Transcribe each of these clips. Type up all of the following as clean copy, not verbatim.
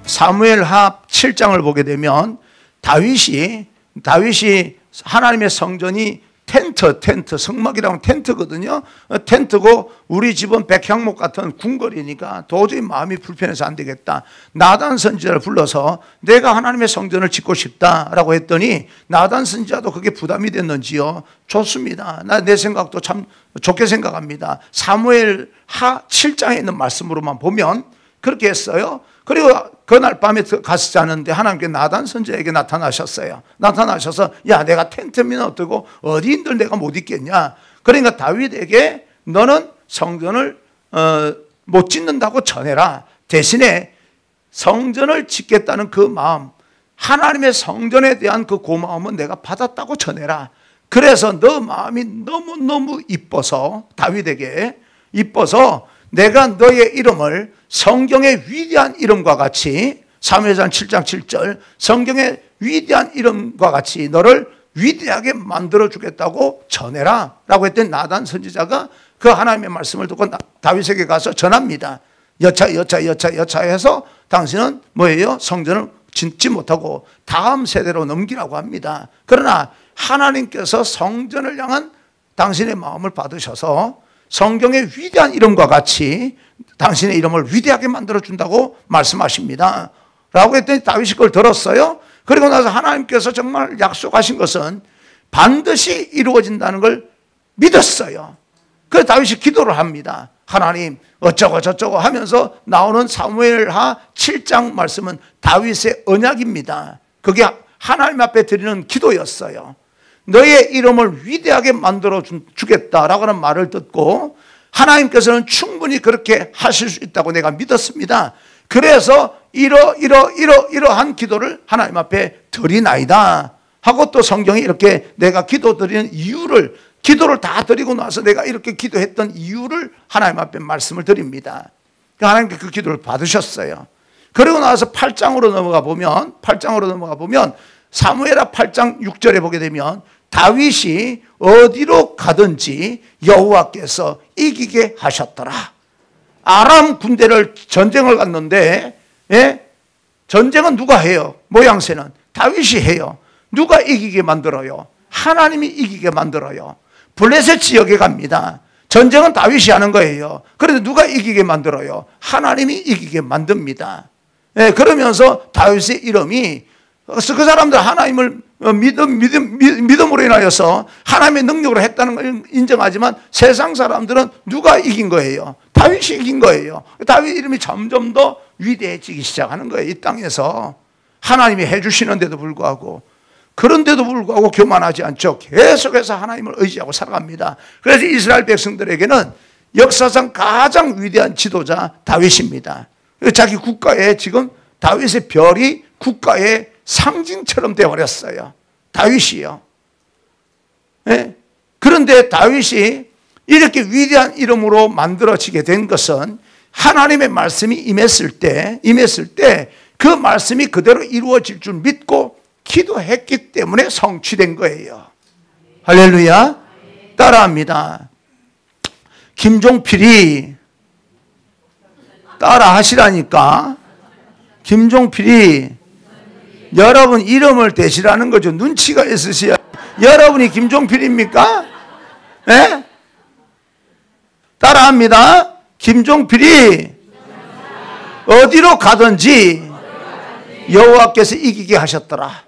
사무엘하 7장을 보게 되면 다윗이 하나님의 성전이 텐트, 성막이라면 텐트거든요. 텐트고 우리 집은 백향목 같은 궁궐이니까 도저히 마음이 불편해서 안 되겠다. 나단 선지자를 불러서 내가 하나님의 성전을 짓고 싶다라고 했더니 나단 선지자도 그게 부담이 됐는지요. 좋습니다. 내 생각도 참 좋게 생각합니다. 사무엘하 7장에 있는 말씀으로만 보면 그렇게 했어요. 그리고 그날 밤에 가서 자는데 하나님께 나단 선지자에게 나타나셨어요. 나타나셔서 야, 내가 텐트면 어떠고 어디인들 내가 못 있겠냐. 그러니까 다윗에게 너는 성전을 못 짓는다고 전해라. 대신에 성전을 짓겠다는 그 마음, 하나님의 성전에 대한 그 고마움은 내가 받았다고 전해라. 그래서 너 마음이 너무너무 이뻐서, 다윗에게 이뻐서 내가 너의 이름을 성경의 위대한 이름과 같이, 사무엘상 7장 7절, 성경의 위대한 이름과 같이 너를 위대하게 만들어 주겠다고 전해라 라고 했더니 나단 선지자가 그 하나님의 말씀을 듣고 다윗에게 가서 전합니다. 여차해서 당신은 뭐예요? 성전을 짓지 못하고 다음 세대로 넘기라고 합니다. 그러나 하나님께서 성전을 향한 당신의 마음을 받으셔서 성경의 위대한 이름과 같이 당신의 이름을 위대하게 만들어준다고 말씀하십니다. 라고 했더니 다윗이 그걸 들었어요. 그리고 나서 하나님께서 정말 약속하신 것은 반드시 이루어진다는 걸 믿었어요. 그래서 다윗이 기도를 합니다. 하나님 어쩌고 저쩌고 하면서 나오는 사무엘하 7장 말씀은 다윗의 언약입니다. 그게 하나님 앞에 드리는 기도였어요. 너의 이름을 위대하게 만들어 주겠다라고 하는 말을 듣고 하나님께서는 충분히 그렇게 하실 수 있다고 내가 믿었습니다. 그래서 이러한 기도를 하나님 앞에 드리나이다 하고 또 성경이 이렇게 내가 기도 드리는 이유를, 기도를 다 드리고 나서 내가 이렇게 기도했던 이유를 하나님 앞에 말씀을 드립니다. 하나님께 그 기도를 받으셨어요. 그리고 나서 8장으로 넘어가 보면 사무엘하 8장 6절에 보게 되면 다윗이 어디로 가든지 여호와께서 이기게 하셨더라. 아람 군대를 전쟁을 갔는데, 전쟁은 누가 해요? 모양새는 다윗이 해요. 누가 이기게 만들어요? 하나님이 이기게 만들어요. 블레셋 지역에 갑니다. 전쟁은 다윗이 하는 거예요. 그런데 누가 이기게 만들어요? 하나님이 이기게 만듭니다. 그러면서 다윗의 이름이, 그 사람들 하나님을 믿음으로 인하여서 하나님의 능력으로 했다는 걸 인정하지만 세상 사람들은 누가 이긴 거예요? 다윗이 이긴 거예요. 다윗 이름이 점점 더 위대해지기 시작하는 거예요. 이 땅에서 하나님이 해주시는데도 불구하고, 그런데도 불구하고 교만하지 않죠. 계속해서 하나님을 의지하고 살아갑니다. 그래서 이스라엘 백성들에게는 역사상 가장 위대한 지도자 다윗입니다. 자기 국가에 지금 다윗의 별이 국가의 상징처럼 되어버렸어요. 다윗이요. 그런데 다윗이 이렇게 위대한 이름으로 만들어지게 된 것은 하나님의 말씀이 임했을 때 그 말씀이 그대로 이루어질 줄 믿고 기도했기 때문에 성취된 거예요. 할렐루야. 따라합니다. 김종필이 따라 하시라니까. 김종필이 여러분 이름을 대시라는 거죠. 눈치가 있으셔야. 여러분이 김종필입니까? 네? 따라합니다. 김종필이 어디로 가든지 여호와께서 이기게 하셨더라.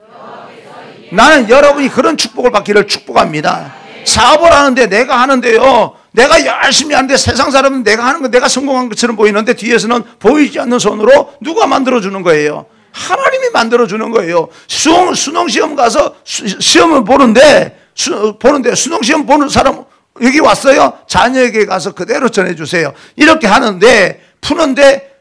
나는 여러분이 그런 축복을 받기를 축복합니다. 사업을 하는데 내가 하는데요, 내가 열심히 하는데 세상 사람은 내가 하는 거 내가 성공한 것처럼 보이는데 뒤에서는 보이지 않는 손으로 누가 만들어주는 거예요? 하나님이 만들어주는 거예요. 수능시험 가서 시험을 보는데 수능시험 보는 사람 여기 왔어요? 자녀에게 가서 그대로 전해주세요. 이렇게 하는데 푸는데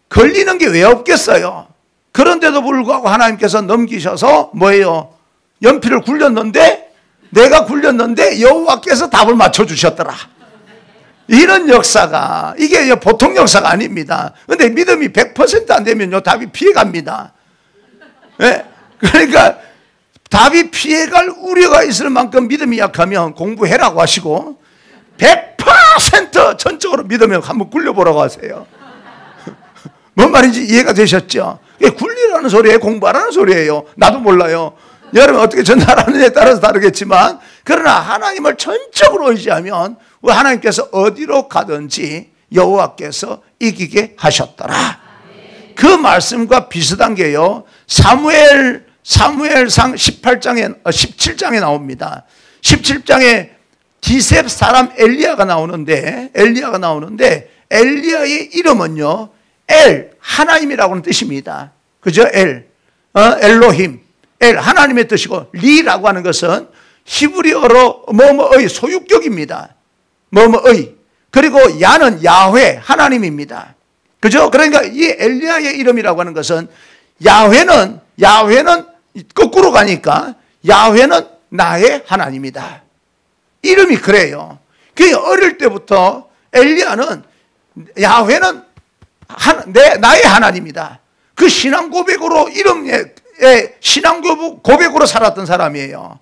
걸리는 게 왜 없겠어요? 그런데도 불구하고 하나님께서 넘기셔서 뭐예요? 연필을 굴렸는데 내가 굴렸는데 여호와께서 답을 맞춰주셨더라. 이런 역사가, 이게 보통 역사가 아닙니다. 그런데 믿음이 100% 안 되면요 답이 피해갑니다. 네? 그러니까 답이 피해갈 우려가 있을 만큼 믿음이 약하면 공부해라고 하시고 100% 전적으로 믿으면 한번 굴려보라고 하세요. 뭔 말인지 이해가 되셨죠? 이게 굴리라는 소리예요? 공부하라는 소리예요? 나도 몰라요. 여러분 어떻게 전달하느냐에 따라서 다르겠지만, 그러나 하나님을 전적으로 의지하면 하나님께서 어디로 가든지 여호와께서 이기게 하셨더라. 그 말씀과 비슷한 게요, 사무엘상 17장에 나옵니다. 17장에 디셉 사람 엘리야가 나오는데 엘리야의 이름은요, 엘, 하나님이라고는 뜻입니다. 그죠? 엘로힘, 엘, 하나님의 뜻이고, 리라고 하는 것은 히브리어로 뭐뭐의 소유격입니다. 뭐뭐의. 그리고 야는 야훼, 하나님입니다. 그죠? 그러니까 이 엘리야의 이름이라고 하는 것은 야훼는 거꾸로 가니까 야훼는 나의 하나님이다. 이름이 그래요. 그 어릴 때부터 엘리야는 야훼는 나의 하나님이다. 그 신앙 고백으로 신앙 고백으로 살았던 사람이에요,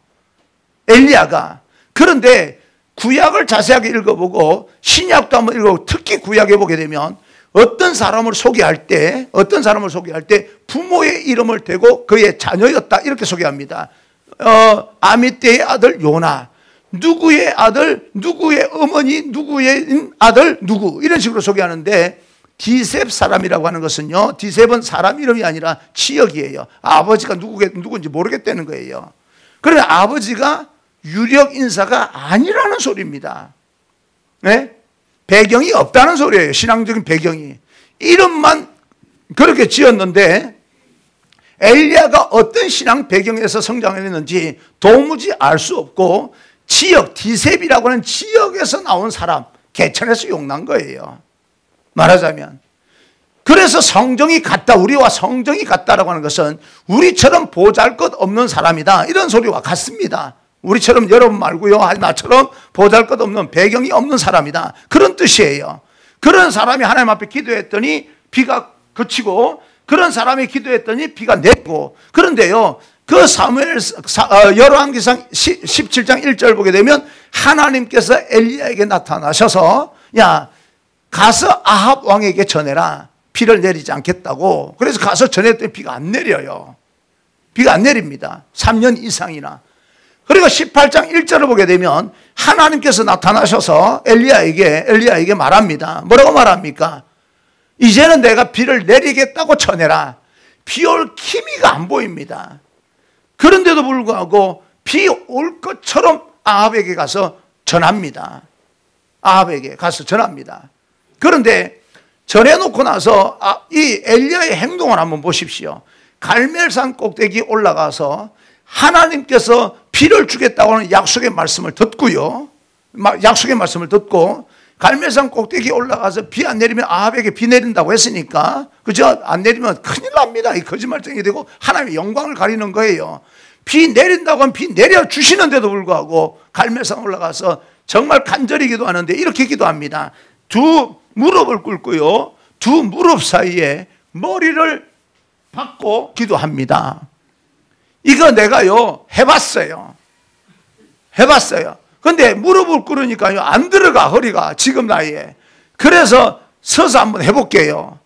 엘리야가. 그런데 구약을 자세하게 읽어보고 신약도 한번 읽어보고 특히 구약에 보게 되면 어떤 사람을 소개할 때 부모의 이름을 대고 그의 자녀였다 이렇게 소개합니다. 아미떼의 아들 요나, 누구의 아들, 누구의 어머니, 누구의 아들, 누구, 이런 식으로 소개하는데, 디셉 사람이라고 하는 것은요, 디셉은 사람 이름이 아니라 지역이에요. 아버지가 누군지 모르겠다는 거예요. 그러나 아버지가 유력 인사가 아니라는 소리입니다. 네? 배경이 없다는 소리예요. 신앙적인 배경이. 이름만 그렇게 지었는데 엘리야가 어떤 신앙 배경에서 성장했는지 도무지 알 수 없고, 지역, 디셉이라고 하는 지역에서 나온 사람, 개천에서 용난 거예요, 말하자면. 그래서 성정이 같다, 우리와 성정이 같다라고 하는 것은 우리처럼 보잘것없는 사람이다, 이런 소리와 같습니다. 우리처럼, 여러분 말고요, 나처럼 보잘것없는, 배경이 없는 사람이다, 그런 뜻이에요. 그런 사람이 하나님 앞에 기도했더니 비가 그치고, 그런 사람이 기도했더니 비가 내리고. 그런데요, 그 열왕기상 17장 1절 보게 되면 하나님께서 엘리야에게 나타나셔서, 야, 가서 아합 왕에게 전해라, 비를 내리지 않겠다고. 그래서 가서 전했더니 비가 안 내려요. 비가 안 내립니다, 3년 이상이나. 그리고 18장 1절을 보게 되면 하나님께서 나타나셔서 엘리야에게 말합니다. 뭐라고 말합니까? 이제는 내가 비를 내리겠다고 전해라. 비 올 기미가 안 보입니다. 그런데도 불구하고 비 올 것처럼 아합에게 가서 전합니다. 그런데 전해놓고 나서 이 엘리야의 행동을 한번 보십시오. 갈멜산 꼭대기 올라가서 하나님께서 비를 주겠다고 하는 약속의 말씀을 듣고 갈멜산 꼭대기 올라가서 비 안 내리면 아합에게 비 내린다고 했으니까, 그죠? 안 내리면 큰일 납니다. 이 거짓말쟁이 되고 하나님의 영광을 가리는 거예요. 비 내린다고 하면 비 내려주시는데도 불구하고 갈멜산 올라가서 정말 간절히 기도하는데 이렇게 기도합니다. 두 무릎을 꿇고요, 두 무릎 사이에 머리를 박고 기도합니다. 이거 내가요 해봤어요. 근데 무릎을 꿇으니까요 안 들어가, 허리가 지금 나이에. 그래서 서서 한번 해볼게요.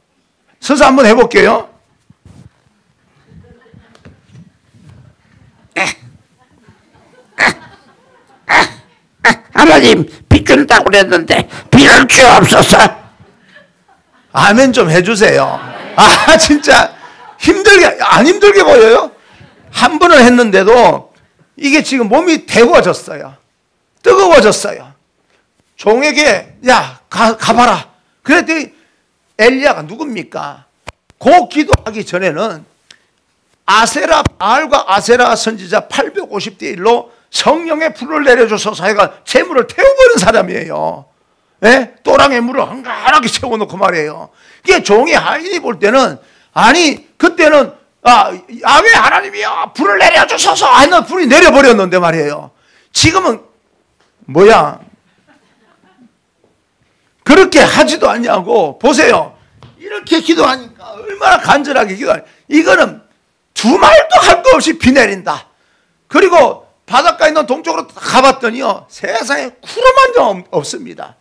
하나님, 비 준다고 그랬는데 비를 주옵소서. 아멘 좀 해주세요. 진짜 안 힘들게 보여요? 한 번을 했는데도 이게 지금 몸이 데워졌어요. 뜨거워졌어요. 종에게 야 가봐라. 그랬더니 엘리야가 누굽니까? 그 기도하기 전에는 바알과 아세라 선지자 850대 1로 성령의 불을 내려주소서 해가 재물을 태워버린 사람이에요. 예? 또랑의 물을 한가하게 채워놓고 말이에요. 이게 종이 하인이 볼 때는, 그때는 야훼 하나님이여 불을 내려주소서 하는 불이 내려버렸는데 말이에요. 지금은 뭐야, 그렇게 하지도 않냐고. 보세요, 이렇게 기도하니까 얼마나 간절하게 기도하냐. 이거는 두 말도 할 거 없이 비 내린다. 그리고 바닷가에 있는 동쪽으로 가봤더니요 세상에 구름 한 점 없습니다.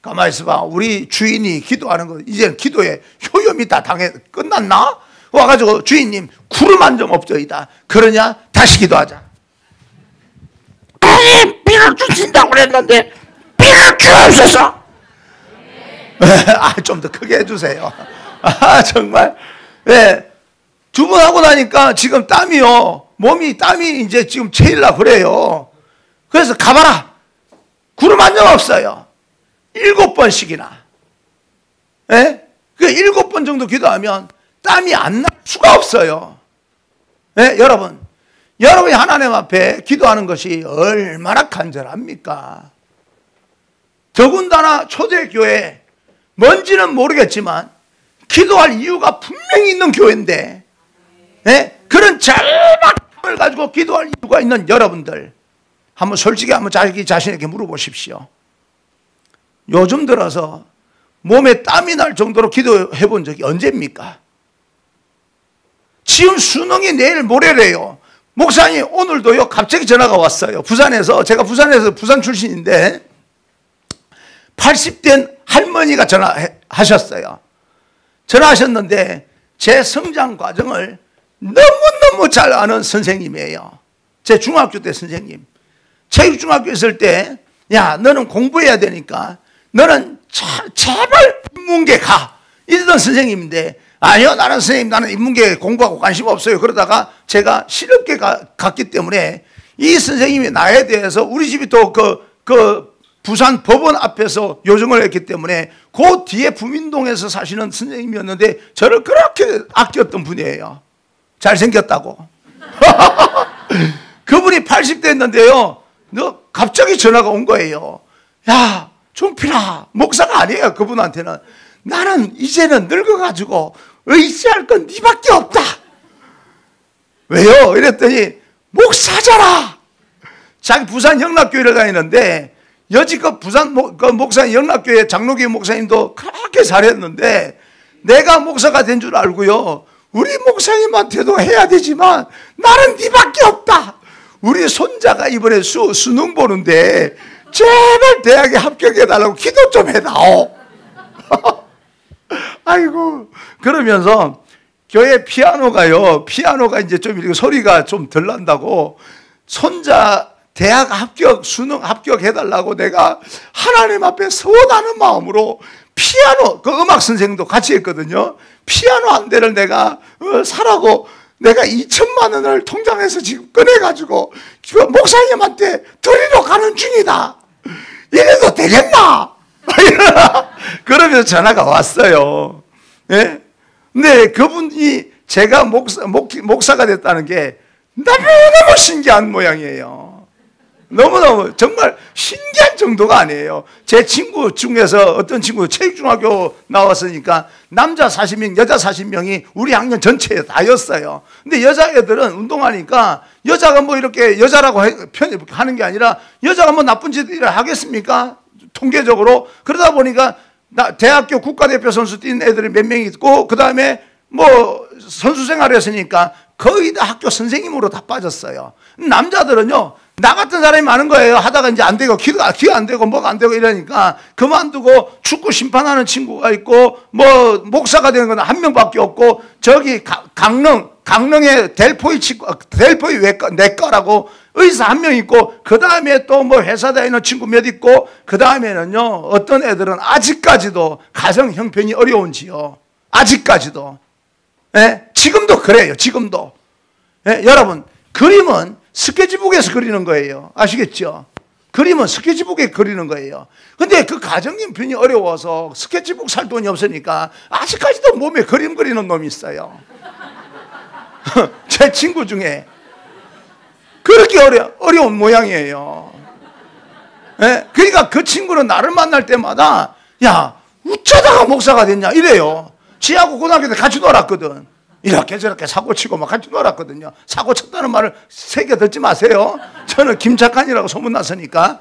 가만히 있어봐. 우리 주인이 기도하는 거 이제 기도에 효염이 다 끝났나? 와가지고 주인님 구름 한 점 없저이다. 그러냐? 다시 기도하자. 아니 비를 주신다고 그랬는데 비를 주옵소서. 좀 더 크게 해주세요. 정말. 네. 두 번 하고 나니까 지금 땀이요. 땀이 이제 지금 채일라 그래요. 그래서 가봐라. 구름 한 점 없어요. 7번씩이나. 예? 그 7번 정도 기도하면 땀이 안 날 수가 없어요. 예? 여러분이 하나님 앞에 기도하는 것이 얼마나 간절합니까? 더군다나 초대교회, 뭔지는 모르겠지만 기도할 이유가 분명히 있는 교회인데, 예? 그런 절박함을 가지고 기도할 이유가 있는 여러분들, 한번 솔직히 자기 자신에게 물어보십시오. 요즘 들어서 몸에 땀이 날 정도로 기도해 본 적이 언제입니까? 지금 수능이 내일 모레래요. 목사님 오늘도요 갑자기 전화가 왔어요. 제가 부산 출신인데 80된 할머니가 전화하셨어요. 전화하셨는데 제 성장 과정을 너무너무 잘 아는 선생님이에요. 제 중학교 때 선생님. 체육중학교 있을 때, 야, 너는 공부해야 되니까 너는 제발 인문계 가. 이러던 선생님인데, 아니요, 나는 인문계 공부하고 관심 없어요. 그러다가 제가 실업계 갔기 때문에 이 선생님이 나에 대해서 우리 집이 또 부산 법원 앞에서 요정을 했기 때문에 그 뒤에 부민동에서 사시는 선생님이었는데 저를 그렇게 아꼈던 분이에요. 잘생겼다고. 그분이 80대였는데요. 너 갑자기 전화가 온 거예요. 야, 종필아, 목사가 아니에요. 그분한테는. 나는 이제는 늙어가지고 의지할 건 니밖에 없다. 왜요? 이랬더니 목사잖아. 자기 부산 영락교회를 다니는데 여지껏 부산 목사 영락교회 장로교회 목사님도 그렇게 잘했는데 내가 목사가 된 줄 알고요. 우리 목사님한테도 해야 되지만 나는 니밖에 없다. 우리 손자가 이번에 수능 보는데 제발 대학에 합격해달라고 기도 좀 해다오. 아이고. 그러면서 교회 피아노가 이제 좀 이렇게 소리가 좀 덜 난다고 손자 대학 수능 합격해달라고 내가 하나님 앞에 서원하는 마음으로 피아노, 그 음악 선생님도 같이 했거든요. 피아노 한 대를 내가 사라고 내가 2천만 원을 통장에서 지금 꺼내가지고 목사님한테 드리러 가는 중이다. 이래도 되겠나? 그러면서 전화가 왔어요. 예? 근데 그분이 제가 목사가 됐다는 게 너무너무 신기한 모양이에요. 너무너무 정말 신기한 정도가 아니에요. 제 친구 중에서 어떤 친구 체육중학교 나왔으니까 남자 40명, 여자 40명이 우리 학년 전체에 다였어요. 근데 여자애들은 운동하니까 여자가 뭐 이렇게 여자라고 하는 게 아니라 여자가 뭐 나쁜 짓을 하겠습니까? 통계적으로. 그러다 보니까 대학교 국가대표 선수 뛴 애들이 몇 명 있고 그 다음에 뭐 선수 생활을 했으니까 거의 다 학교 선생님으로 다 빠졌어요. 남자들은요, 나 같은 사람이 많은 거예요. 하다가 이제 안 되고, 기가 안 되고, 뭐가 안 되고 이러니까 그만두고 축구 심판하는 친구가 있고, 뭐, 목사가 되는 건 한 명밖에 없고, 저기 강릉에 델포이 내과라고 의사 한 명 있고, 그 다음에 또 뭐 회사 다니는 친구 몇 있고, 그 다음에는요, 어떤 애들은 아직까지도 가정 형편이 어려운지요. 아직까지도. 예? 지금도 그래요. 지금도. 예? 여러분, 그림은 스케치북에서 그리는 거예요. 아시겠죠? 그림은 스케치북에 그리는 거예요. 근데 그 가정 형편이 어려워서 스케치북 살 돈이 없으니까 아직까지도 몸에 그림 그리는 놈이 있어요. 제 친구 중에 그렇게 어려운 모양이에요. 예? 그러니까 그 친구는 나를 만날 때마다 야, 어쩌다가 목사가 됐냐 이래요. 지하고 고등학교 때 같이 놀았거든. 이렇게 저렇게 사고 치고 막 같이 놀았거든요. 사고 쳤다는 말을 새겨 듣지 마세요. 저는 김착한이라고 소문났으니까.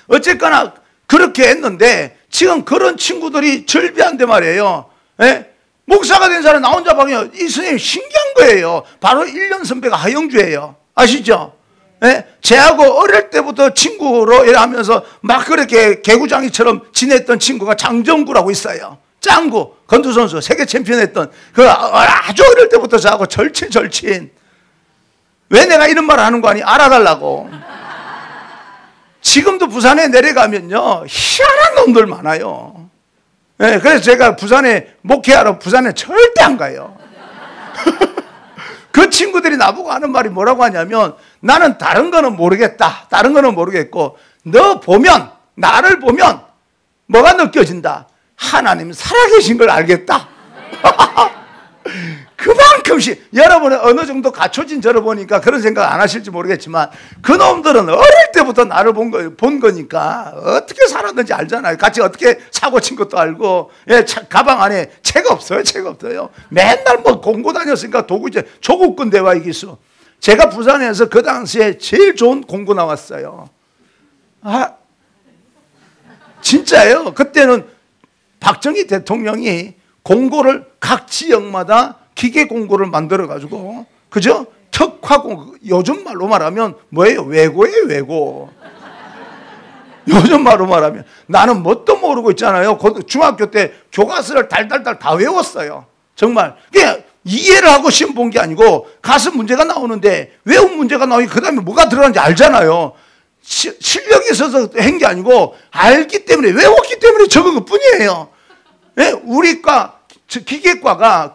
어쨌거나 그렇게 했는데 지금 그런 친구들이 절비한데 말이에요. 예? 목사가 된 사람 나 혼자 방이요. 이 선생님 신기한 거예요. 바로 1년 선배가 하영주예요. 아시죠? 쟤하고 어릴 때부터 친구로 하면서 막 그렇게 개구장이처럼 지냈던 친구가 장정구라고 있어요. 짱구, 건투선수, 세계 챔피언 했던, 아주 어릴 때부터 저하고 절친. 왜 내가 이런 말을 하는 거 아니? 알아달라고. 지금도 부산에 내려가면요, 희한한 놈들 많아요. 그래서 제가 부산에 목회하러 부산에 절대 안 가요. 그 친구들이 나보고 하는 말이 뭐라고 하냐면, 나는 다른 거는 모르겠다. 다른 거는 모르겠고, 나를 보면 뭐가 느껴진다. 하나님 살아계신 걸 알겠다. 그만큼씩 여러분은 어느 정도 갖춰진 저를 보니까 그런 생각 안 하실지 모르겠지만, 그놈들은 어릴 때부터 나를 본 거니까 어떻게 살았는지 알잖아요. 같이 어떻게 사고 친 것도 알고, 가방 안에 책 없어요. 맨날 뭐 공고 다녔으니까 도구제 조국군 대화의 기수. 제가 부산에서 그 당시에 제일 좋은 공고 나왔어요. 진짜예요. 그때는 박정희 대통령이 공고를 각 지역마다 기계 공고를 만들어 가지고, 그죠? 특화 공고, 요즘 말로 말하면 뭐예요? 외고예요, 외고. 요즘 말로 말하면 나는 뭣도 모르고 있잖아요. 중학교 때 교과서를 달달달 다 외웠어요. 정말. 그냥 이해를 하고 시험 본 게 아니고, 가서 문제가 나오는데 외운 문제가 나오니 그 다음에 뭐가 들어가는지 알잖아요. 실력이 있어서 한 게 아니고 알기 때문에, 외웠기 때문에 적은 것 뿐이에요. 우리 기계과가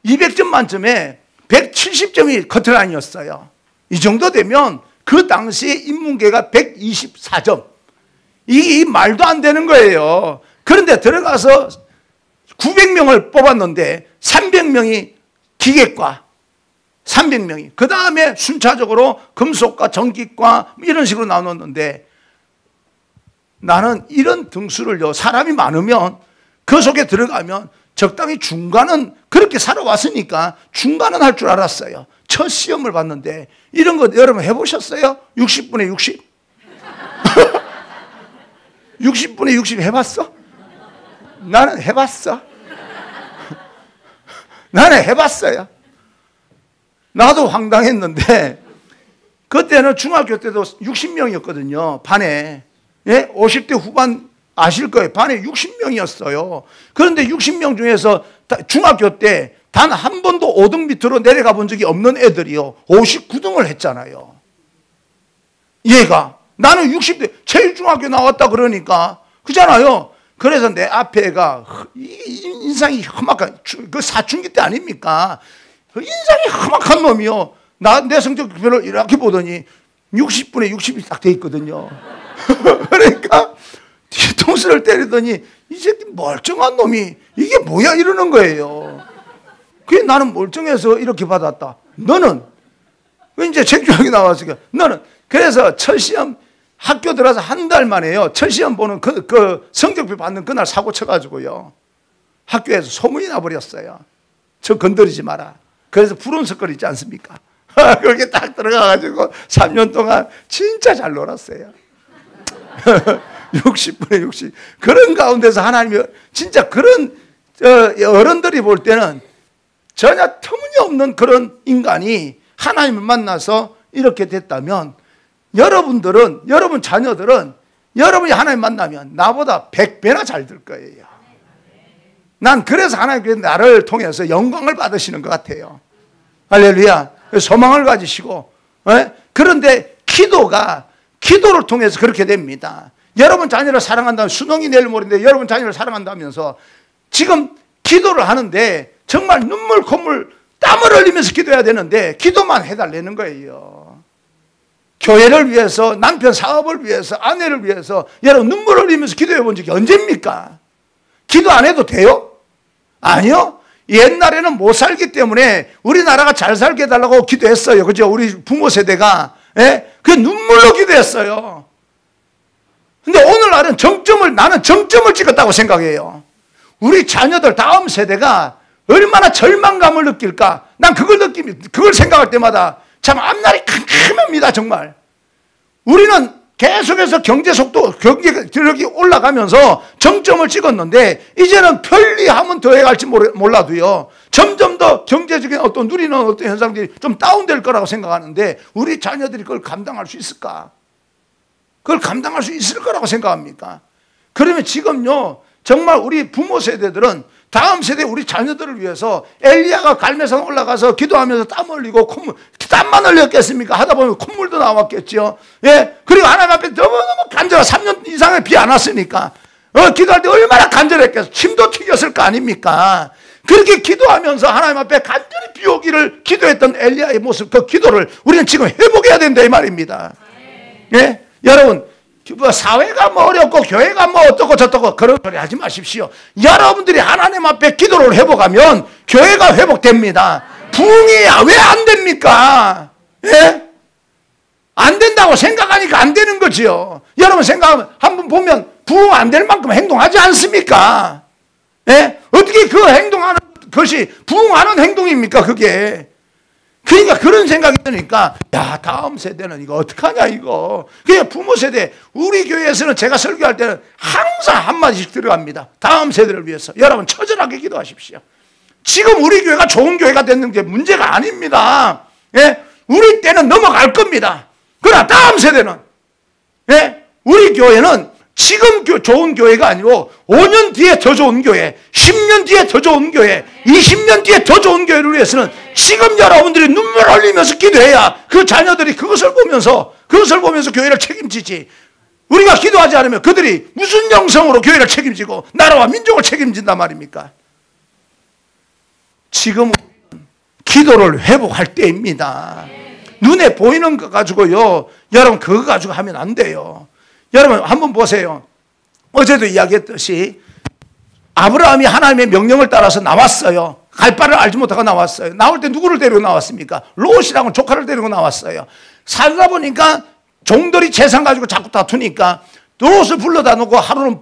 200점 만점에 170점이 커트라인이었어요. 이 정도 되면 그 당시에 인문계가 124점. 이 말도 안 되는 거예요. 그런데 들어가서 900명을 뽑았는데 300명이 기계과, 300명이. 그 다음에 순차적으로 금속과 전기과 이런 식으로 나눴는데, 나는 이런 등수를요, 사람이 많으면 그 속에 들어가면 적당히 중간은 그렇게 살아왔으니까 중간은 할 줄 알았어요. 첫 시험을 봤는데 이런 거 여러분 해보셨어요? 60분에 60? 60분에 60 해봤어? 나는 해봤어. 나는 해봤어요. 나도 황당했는데, 그때는 중학교 때도 60명이었거든요, 반에. 50대 후반 아실 거예요. 반에 60명이었어요. 그런데 60명 중에서 중학교 때 단 한 번도 5등 밑으로 내려가 본 적이 없는 애들이요, 59등을 했잖아요. 얘가. 나는 60대, 제일 중학교 나왔다 그러니까. 그잖아요. 그래서 내 앞에가 인상이 험악한, 그 사춘기 때 아닙니까? 그 인상이 험악한 놈이요. 내 성적표를 이렇게 보더니 60분에 60이 딱 돼 있거든요. 그러니까 뒤통수를 때리더니 이 새끼 멀쩡한 놈이 이게 뭐야 이러는 거예요. 그게 나는 멀쩡해서 이렇게 받았다. 너는 이제 책조학이 나왔으니까 너는. 그래서 첫 시험 학교 들어서 한 달 만에요, 첫 시험 보는 그 성적표 받는 그날 사고 쳐가지고요, 학교에서 소문이 나버렸어요. 저 건드리지 마라. 그래서 푸른석걸 있지 않습니까? 그렇게 딱 들어가가지고 3년 동안 진짜 잘 놀았어요. 60분에 60. 그런 가운데서 하나님이 진짜 그런 어른들이 볼 때는 전혀 터무니없는 그런 인간이 하나님을 만나서 이렇게 됐다면, 여러분 자녀들은 여러분이 하나님 만나면 나보다 100배나 잘 될 거예요. 난 그래서 하나님께서 나를 통해서 영광을 받으시는 것 같아요. 할렐루야. 소망을 가지시고. 그런데 기도를 통해서 그렇게 됩니다. 여러분 자녀를 사랑한다면, 수능이 내일 모레인데 여러분 자녀를 사랑한다면서 지금 기도를 하는데 정말 눈물 콧물 땀을 흘리면서 기도해야 되는데 기도만 해달라는 거예요. 교회를 위해서, 남편 사업을 위해서, 아내를 위해서 여러분 눈물 흘리면서 기도해 본 적이 언제입니까? 기도 안 해도 돼요? 아니요. 옛날에는 못 살기 때문에 우리나라가 잘 살게 해달라고 기도했어요. 그죠? 우리 부모 세대가. 그 눈물로 기도했어요. 근데 오늘날은 나는 정점을 찍었다고 생각해요. 우리 자녀들 다음 세대가 얼마나 절망감을 느낄까? 난 그걸 생각할 때마다 참 앞날이 캄캄합니다, 정말. 우리는 계속해서 경제력이 올라가면서 정점을 찍었는데, 이제는 편리하면 더 해갈지 몰라도요, 점점 더 경제적인 어떤 누리는 어떤 현상들이 좀 다운될 거라고 생각하는데 우리 자녀들이 그걸 감당할 수 있을까? 그걸 감당할 수 있을 거라고 생각합니까? 그러면 지금요, 정말 우리 부모 세대들은 다음 세대 우리 자녀들을 위해서 엘리야가 갈매산 올라가서 기도하면서 땀 흘리고 콧물, 땀만 흘렸겠습니까? 하다 보면 콧물도 나왔겠죠. 예. 그리고 하나님 앞에 너무너무 간절한 3년 이상의 비 안 왔으니까 기도할 때 얼마나 간절했겠어. 침도 튀겼을 거 아닙니까? 그렇게 기도하면서 하나님 앞에 간절히 비 오기를 기도했던 엘리야의 모습, 그 기도를 우리는 지금 회복해야 된다 이 말입니다. 예? 여러분, 사회가 뭐 어렵고 교회가 뭐 어떻고 저떻고 그런 소리 하지 마십시오. 여러분들이 하나님 앞에 기도를 회복하면 교회가 회복됩니다. 부흥이 왜 안 됩니까? 예? 안 된다고 생각하니까 안 되는 거지요. 여러분 생각하면 한번 보면 부흥 안 될 만큼 행동하지 않습니까? 예? 어떻게 그 행동하는 것이 부흥하는 행동입니까 그게? 그러니까 그런 생각이 드니까 야, 다음 세대는 이거 어떡하냐 이거. 그냥 부모 세대, 우리 교회에서는 제가 설교할 때는 항상 한마디씩 들어갑니다. 다음 세대를 위해서 여러분 처절하게 기도하십시오. 지금 우리 교회가 좋은 교회가 됐는 게 문제가 아닙니다. 예? 우리 때는 넘어갈 겁니다. 그러나 다음 세대는, 예? 우리 교회는 지금 좋은 교회가 아니고 5년 뒤에 더 좋은 교회, 10년 뒤에 더 좋은 교회, 20년 뒤에 더 좋은 교회를 위해서는 지금 여러분들이 눈물 흘리면서 기도해야 그 자녀들이 그것을 보면서 교회를 책임지지. 우리가 기도하지 않으면 그들이 무슨 영성으로 교회를 책임지고 나라와 민족을 책임진단 말입니까? 지금 기도를 회복할 때입니다. 눈에 보이는 거 가지고요, 여러분 그거 가지고 하면 안 돼요. 여러분 한번 보세요. 어제도 이야기했듯이 아브라함이 하나님의 명령을 따라서 나왔어요. 갈 바를 알지 못하고 나왔어요. 나올 때 누구를 데리고 나왔습니까? 롯이라고 조카를 데리고 나왔어요. 살다 보니까 종들이 재산 가지고 자꾸 다투니까 롯을 불러다 놓고 하루는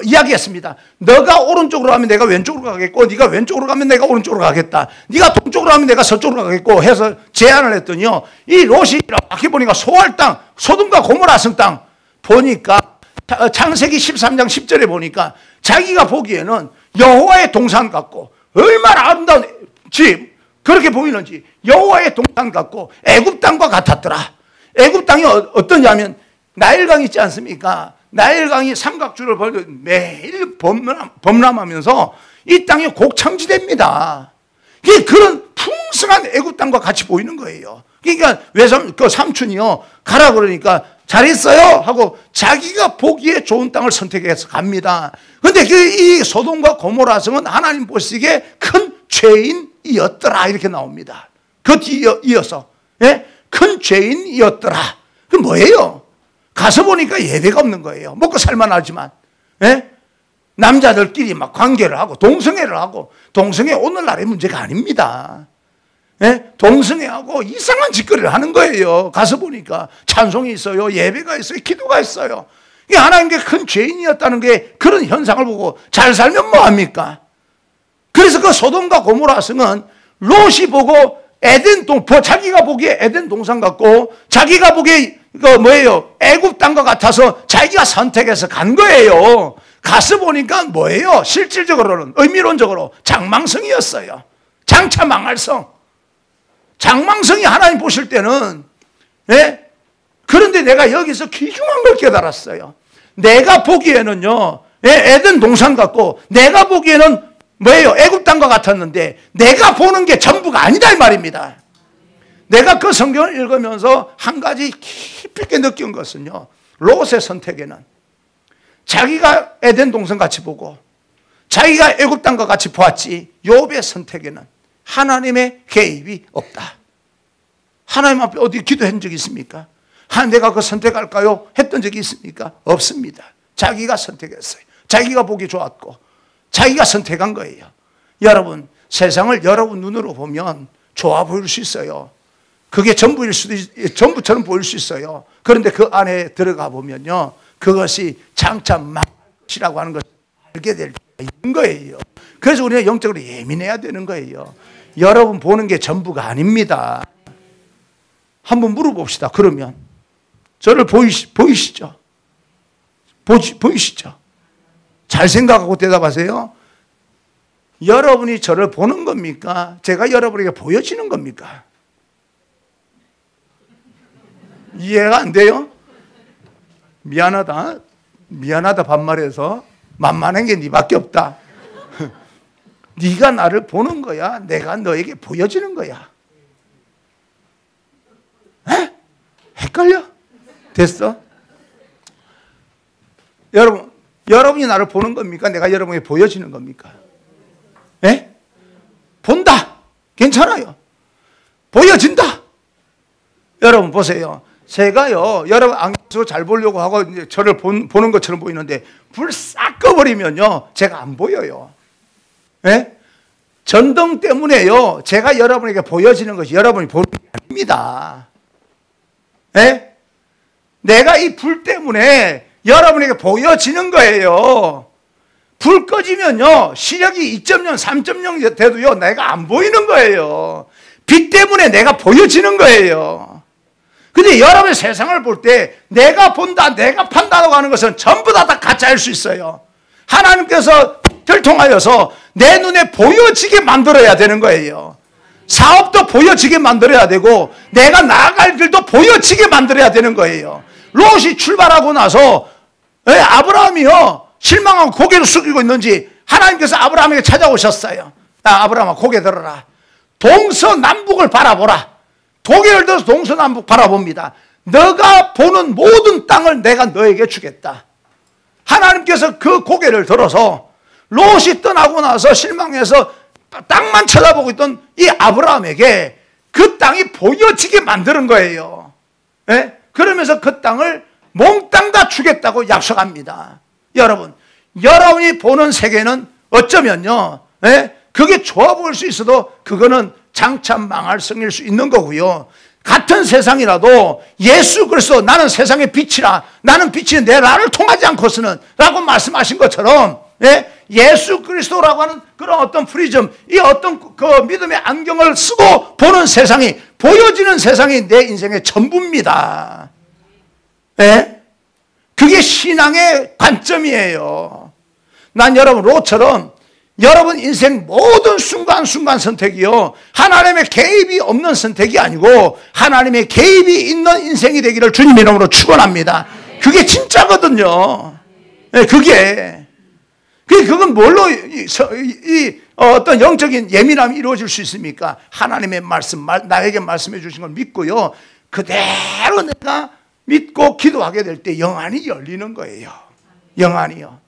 이야기했습니다. 너가 오른쪽으로 가면 내가 왼쪽으로 가겠고, 네가 왼쪽으로 가면 내가 오른쪽으로 가겠다. 네가 동쪽으로 가면 내가 서쪽으로 가겠고 해서 제안을 했더니요, 이 롯이 밖에 보니까 소할 땅, 소돔과 고모라 성 땅 보니까 창세기 13장 10절에 보니까 자기가 보기에는 여호와의 동산 같고 얼마나 아름다운 집, 그렇게 보이는지 여호와의 동산 같고 애굽 땅과 같았더라. 애굽 땅이 어떠냐면 나일강 있지 않습니까? 나일강이 삼각줄을 벌려 매일 범람하면서 이 땅이 곡창지대입니다. 그런 풍성한 애굽 땅과 같이 보이는 거예요. 그러니까 그 삼촌이요, 가라 그러니까 잘했어요 하고 자기가 보기에 좋은 땅을 선택해서 갑니다. 그런데 이 소돔과 고모라 성은 하나님 보시기에 큰 죄인이었더라 이렇게 나옵니다. 그 뒤에 이어서, 예? 큰 죄인이었더라. 그 뭐예요? 가서 보니까 예배가 없는 거예요. 먹고 살만하지만, 예? 남자들끼리 막 관계를 하고 동성애를 하고, 동성애 오늘날의 문제가 아닙니다. 예? 동성애하고 이상한 짓거리를 하는 거예요. 가서 보니까 찬송이 있어요, 예배가 있어요, 기도가 있어요. 이게 하나님께 큰 죄인이었다는 게 그런 현상을 보고 잘 살면 뭐합니까? 그래서 그 소돔과 고모라 성은 롯이 보고 자기가 보기에 에덴 동산 같고 자기가 보기에 뭐예요? 애굽 땅과 같아서 자기가 선택해서 간 거예요. 가서 보니까 뭐예요? 실질적으로는, 의미론적으로 장망성이었어요. 장차 망할 성. 장망성이 하나님 보실 때는, 예? 그런데 내가 여기서 귀중한 걸 깨달았어요. 내가 보기에는요, 예? 에덴 동산 같고 내가 보기에는 뭐예요? 애굽 땅과 같았는데 내가 보는 게 전부가 아니다 이 말입니다. 내가 그 성경을 읽으면서 한 가지 깊이 있게 느낀 것은요, 롯의 선택에는 자기가 에덴 동산 같이 보고 자기가 애굽 땅과 같이 보았지, 욥의 선택에는 하나님의 개입이 없다. 하나님 앞에 어디 기도한 적이 있습니까? 내가 그 선택할까요? 했던 적이 있습니까? 없습니다. 자기가 선택했어요. 자기가 보기 좋았고 자기가 선택한 거예요. 여러분, 세상을 여러분 눈으로 보면 좋아 보일 수 있어요. 그게 전부처럼 보일 수 있어요. 그런데 그 안에 들어가 보면요, 그것이 장차 망치라고 하는 것을 알게 될 때가 있는 거예요. 그래서 우리가 영적으로 예민해야 되는 거예요. 여러분 보는 게 전부가 아닙니다. 한번 물어봅시다. 그러면 저를 보이시죠? 보이시죠? 잘 생각하고 대답하세요. 여러분이 저를 보는 겁니까? 제가 여러분에게 보여지는 겁니까? 이해가 안 돼요? 미안하다. 미안하다 반말해서 만만한 게 네밖에 없다. 네가 나를 보는 거야. 내가 너에게 보여지는 거야. 에? 헷갈려? 됐어? 여러분이 나를 보는 겁니까? 내가 여러분에게 보여지는 겁니까? 에? 본다. 괜찮아요. 보여진다. 여러분 보세요. 제가요, 여러분 안경으로 잘 보려고 하고 이제 저를 보는 것처럼 보이는데 불 싹 꺼버리면요, 제가 안 보여요. 예? 전등 때문에요, 제가 여러분에게 보여지는 것이 여러분이 보는 게 아닙니다. 예? 내가 이 불 때문에 여러분에게 보여지는 거예요. 불 꺼지면요, 시력이 2.0, 3.0 돼도요, 내가 안 보이는 거예요. 빛 때문에 내가 보여지는 거예요. 근데 여러분의 세상을 볼 때 내가 본다, 내가 판단하고 하는 것은 전부 다 가짜일 수 있어요. 하나님께서 빛을 통하여서 내 눈에 보여지게 만들어야 되는 거예요. 사업도 보여지게 만들어야 되고 내가 나아갈 길도 보여지게 만들어야 되는 거예요. 롯이 출발하고 나서 아브라함이요, 실망하고 고개를 숙이고 있는지 하나님께서 아브라함에게 찾아오셨어요. 아브라함아, 고개 들어라. 동서남북을 바라보라. 고개를 들어서 동서남북 바라봅니다. 너가 보는 모든 땅을 내가 너에게 주겠다. 하나님께서 그 고개를 들어서 롯이 떠나고 나서 실망해서 땅만 쳐다보고 있던 이 아브라함에게 그 땅이 보여지게 만드는 거예요. 예? 그러면서 그 땅을 몽땅 다 주겠다고 약속합니다. 여러분, 여러분이 보는 세계는 어쩌면요, 예? 그게 좋아 보일 수 있어도 그거는 장차 망할 성일 수 있는 거고요. 같은 세상이라도 예수 그리스도, 나는 세상의 빛이라, 나는 빛이 내 나를 통하지 않고서는 라고 말씀하신 것처럼, 예수 그리스도라고 하는 그런 어떤 프리즘, 이 어떤 그 믿음의 안경을 쓰고 보는 세상이, 보여지는 세상이 내 인생의 전부입니다. 그게 신앙의 관점이에요. 난 여러분 롯처럼 여러분 인생 모든 순간순간 선택이요, 하나님의 개입이 없는 선택이 아니고 하나님의 개입이 있는 인생이 되기를 주님 이름으로 축원합니다. 그게 진짜거든요. 그건 뭘로 어떤 영적인 예민함이 이루어질 수 있습니까? 하나님의 말씀, 나에게 말씀해 주신 걸 믿고요, 그대로 내가 믿고 기도하게 될 때 영안이 열리는 거예요. 영안이요.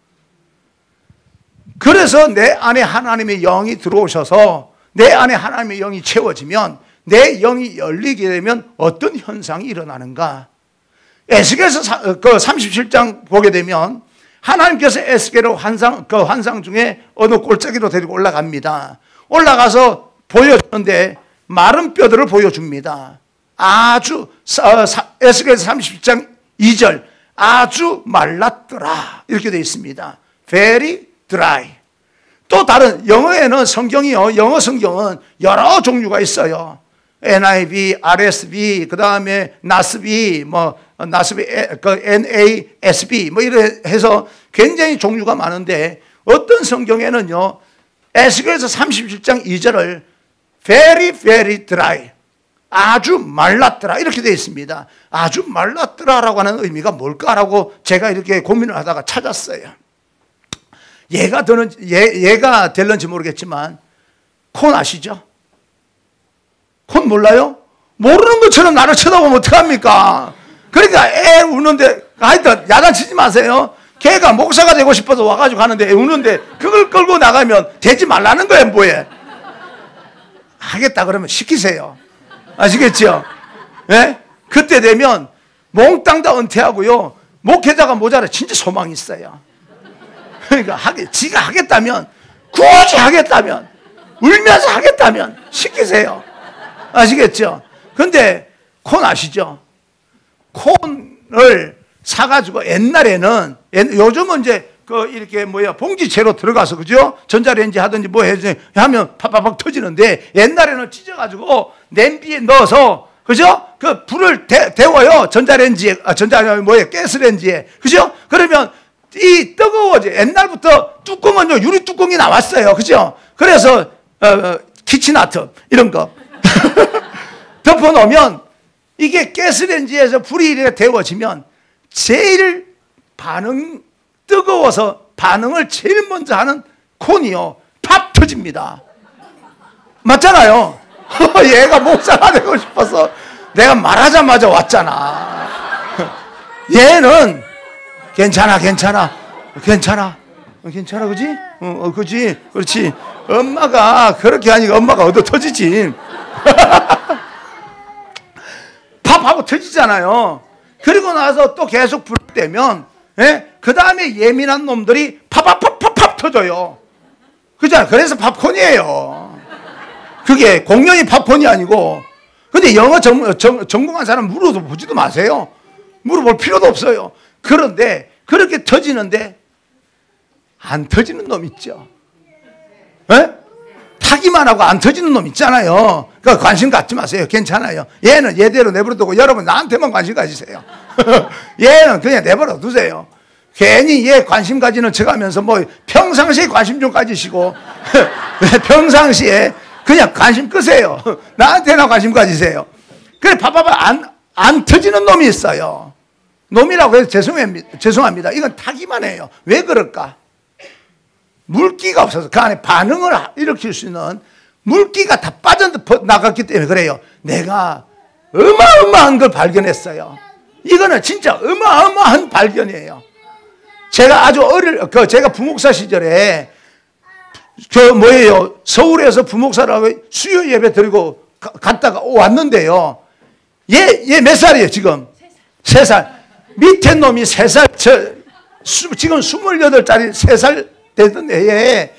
그래서 내 안에 하나님의 영이 들어오셔서 내 안에 하나님의 영이 채워지면, 내 영이 열리게 되면 어떤 현상이 일어나는가? 에스겔서 37장 보게 되면 하나님께서 에스겔을 환상 중에 어느 골짜기로 데리고 올라갑니다. 올라가서 보여주는데 마른 뼈들을 보여줍니다. 아주 에스겔서 37장 2절, 아주 말랐더라 이렇게 되어 있습니다. Very dry. 또 다른 영어에는 성경이요, 영어 성경은 여러 종류가 있어요. NIV, RSV, 그 다음에 NASB, NASB, 이래 해서 굉장히 종류가 많은데, 어떤 성경에는요, 에스겔서 37장 2절을 very, very dry, 아주 말랐더라 이렇게 되어 있습니다. 아주 말랐더라라고 하는 의미가 뭘까라고 제가 이렇게 고민을 하다가 찾았어요. 얘가 될런지 모르겠지만, 콘 아시죠? 콘 몰라요? 모르는 것처럼 나를 쳐다보면 어떡합니까? 그러니까 애 우는데, 하여튼 야단치지 마세요. 걔가 목사가 되고 싶어서 와가지고 하는데 애 우는데 그걸 끌고 나가면 되지 말라는 거예요. 뭐해? 하겠다 그러면 시키세요. 아시겠죠? 예? 그때 되면 몽땅 다 은퇴하고요, 목회자가 모자라 진짜 소망이 있어요. 그러니까 지가 하겠다면, 굳이 하겠다면, 울면서 하겠다면 시키세요. 아시겠죠? 근데 콘 아시죠? 콘을 사가지고 옛날에는, 요즘은 이제 이렇게 봉지채로 들어가서, 그죠? 전자레인지 하든지 하면 팍팍팍 터지는데, 옛날에는 찢어가지고 냄비에 넣어서, 그죠? 그 불을 데워요. 가스레인지에. 그죠? 그러면 이 뜨거워져. 옛날부터 뚜껑은요, 유리 뚜껑이 나왔어요. 그죠? 그래서, 키친아트, 이런 거. 덮어놓으면, 이게 가스레인지에서 불이 이렇게 데워지면, 제일 뜨거워서 반응을 제일 먼저 하는 콘이요, 팝 터집니다. 맞잖아요. 얘가 목사가 되고 싶어서 내가 말하자마자 왔잖아. 얘는 괜찮아, 그지? 그지? 그렇지. 엄마가 그렇게 하니까 엄마가 얻어 터지지. 팝하고 터지잖아요. 그리고 나서 또 계속 불 때면, 그 다음에 예민한 놈들이 팝 터져요. 그잖아. 그래서 팝콘이에요. 그게 공연이 팝콘이 아니고. 근데 영어 전공한 사람 물어보지도 마세요. 물어볼 필요도 없어요. 그런데 그렇게 터지는데 안 터지는 놈 있죠. 타기만 하고 안 터지는 놈 있잖아요. 그러니까 관심 갖지 마세요. 괜찮아요. 얘는 얘대로 내버려두고 여러분 나한테만 관심 가지세요. 얘는 그냥 내버려 두세요. 괜히 얘 관심 가지는 척하면서 뭐 평상시에 관심 좀 가지시고 평상시에 그냥 관심 끄세요. 나한테나 관심 가지세요. 그래 안 터지는 놈이 있어요. 놈이라고 해서 죄송합니다. 이건 타기만 해요. 왜 그럴까? 물기가 없어서 그 안에 반응을 일으킬 수 있는 물기가 다 빠져나갔기 때문에 그래요. 내가 어마어마한 걸 발견했어요. 이거는 진짜 어마어마한 발견이에요. 제가 아주 제가 부목사 시절에 서울에서 부목사라고 수요 예배 드리고 갔다가 왔는데요. 얘 몇 살이에요, 지금? 3살. 밑에 놈이 3살, 지금 28짜리 3살 되던 애에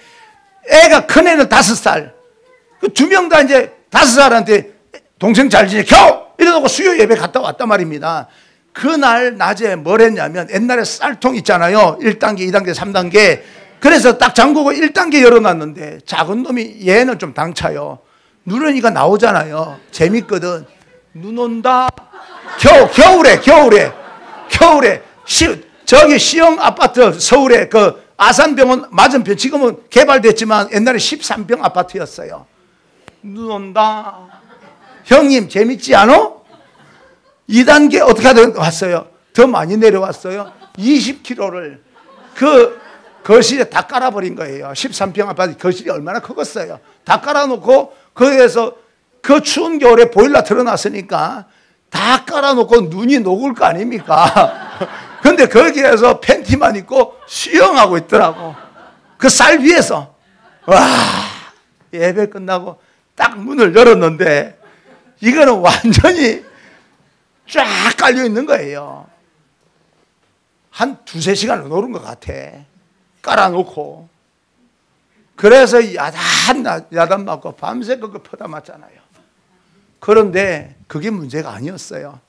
애가 큰 애는 5살. 그 2명 다 이제 5살한테 동생 잘 지내, 겨우! 이러고 수요 예배 갔다 왔단 말입니다. 그날 낮에 뭘 했냐면 옛날에 쌀통 있잖아요. 1단계, 2단계, 3단계. 그래서 딱 잠그고 1단계 열어놨는데 작은 놈이 얘는 좀 당차요. 누런이가 나오잖아요. 재밌거든. 눈 온다. 겨울에 저기 시형 아파트 서울에 그 아산병원 맞은편 지금은 개발됐지만 옛날에 13평 아파트였어요. 눈 온다. 형님 재밌지 않아? 2단계 어떻게 하다 왔어요? 더 많이 내려왔어요. 20kg를 그 거실에 다 깔아버린 거예요. 13평 아파트 거실이 얼마나 크겠어요. 다 깔아놓고 거기에서 그 추운 겨울에 보일러 틀어놨으니까 다 깔아놓고 눈이 녹을 거 아닙니까? 근데 거기에서 팬티만 입고 수영하고 있더라고. 그 쌀 위에서. 와, 예배 끝나고 딱 문을 열었는데 이거는 완전히 쫙 깔려 있는 거예요. 한 2-3시간을 노는 것 같아. 깔아놓고. 그래서 야단 맞고 밤새 그거 퍼다 맞잖아요. 그런데 그게 문제가 아니었어요.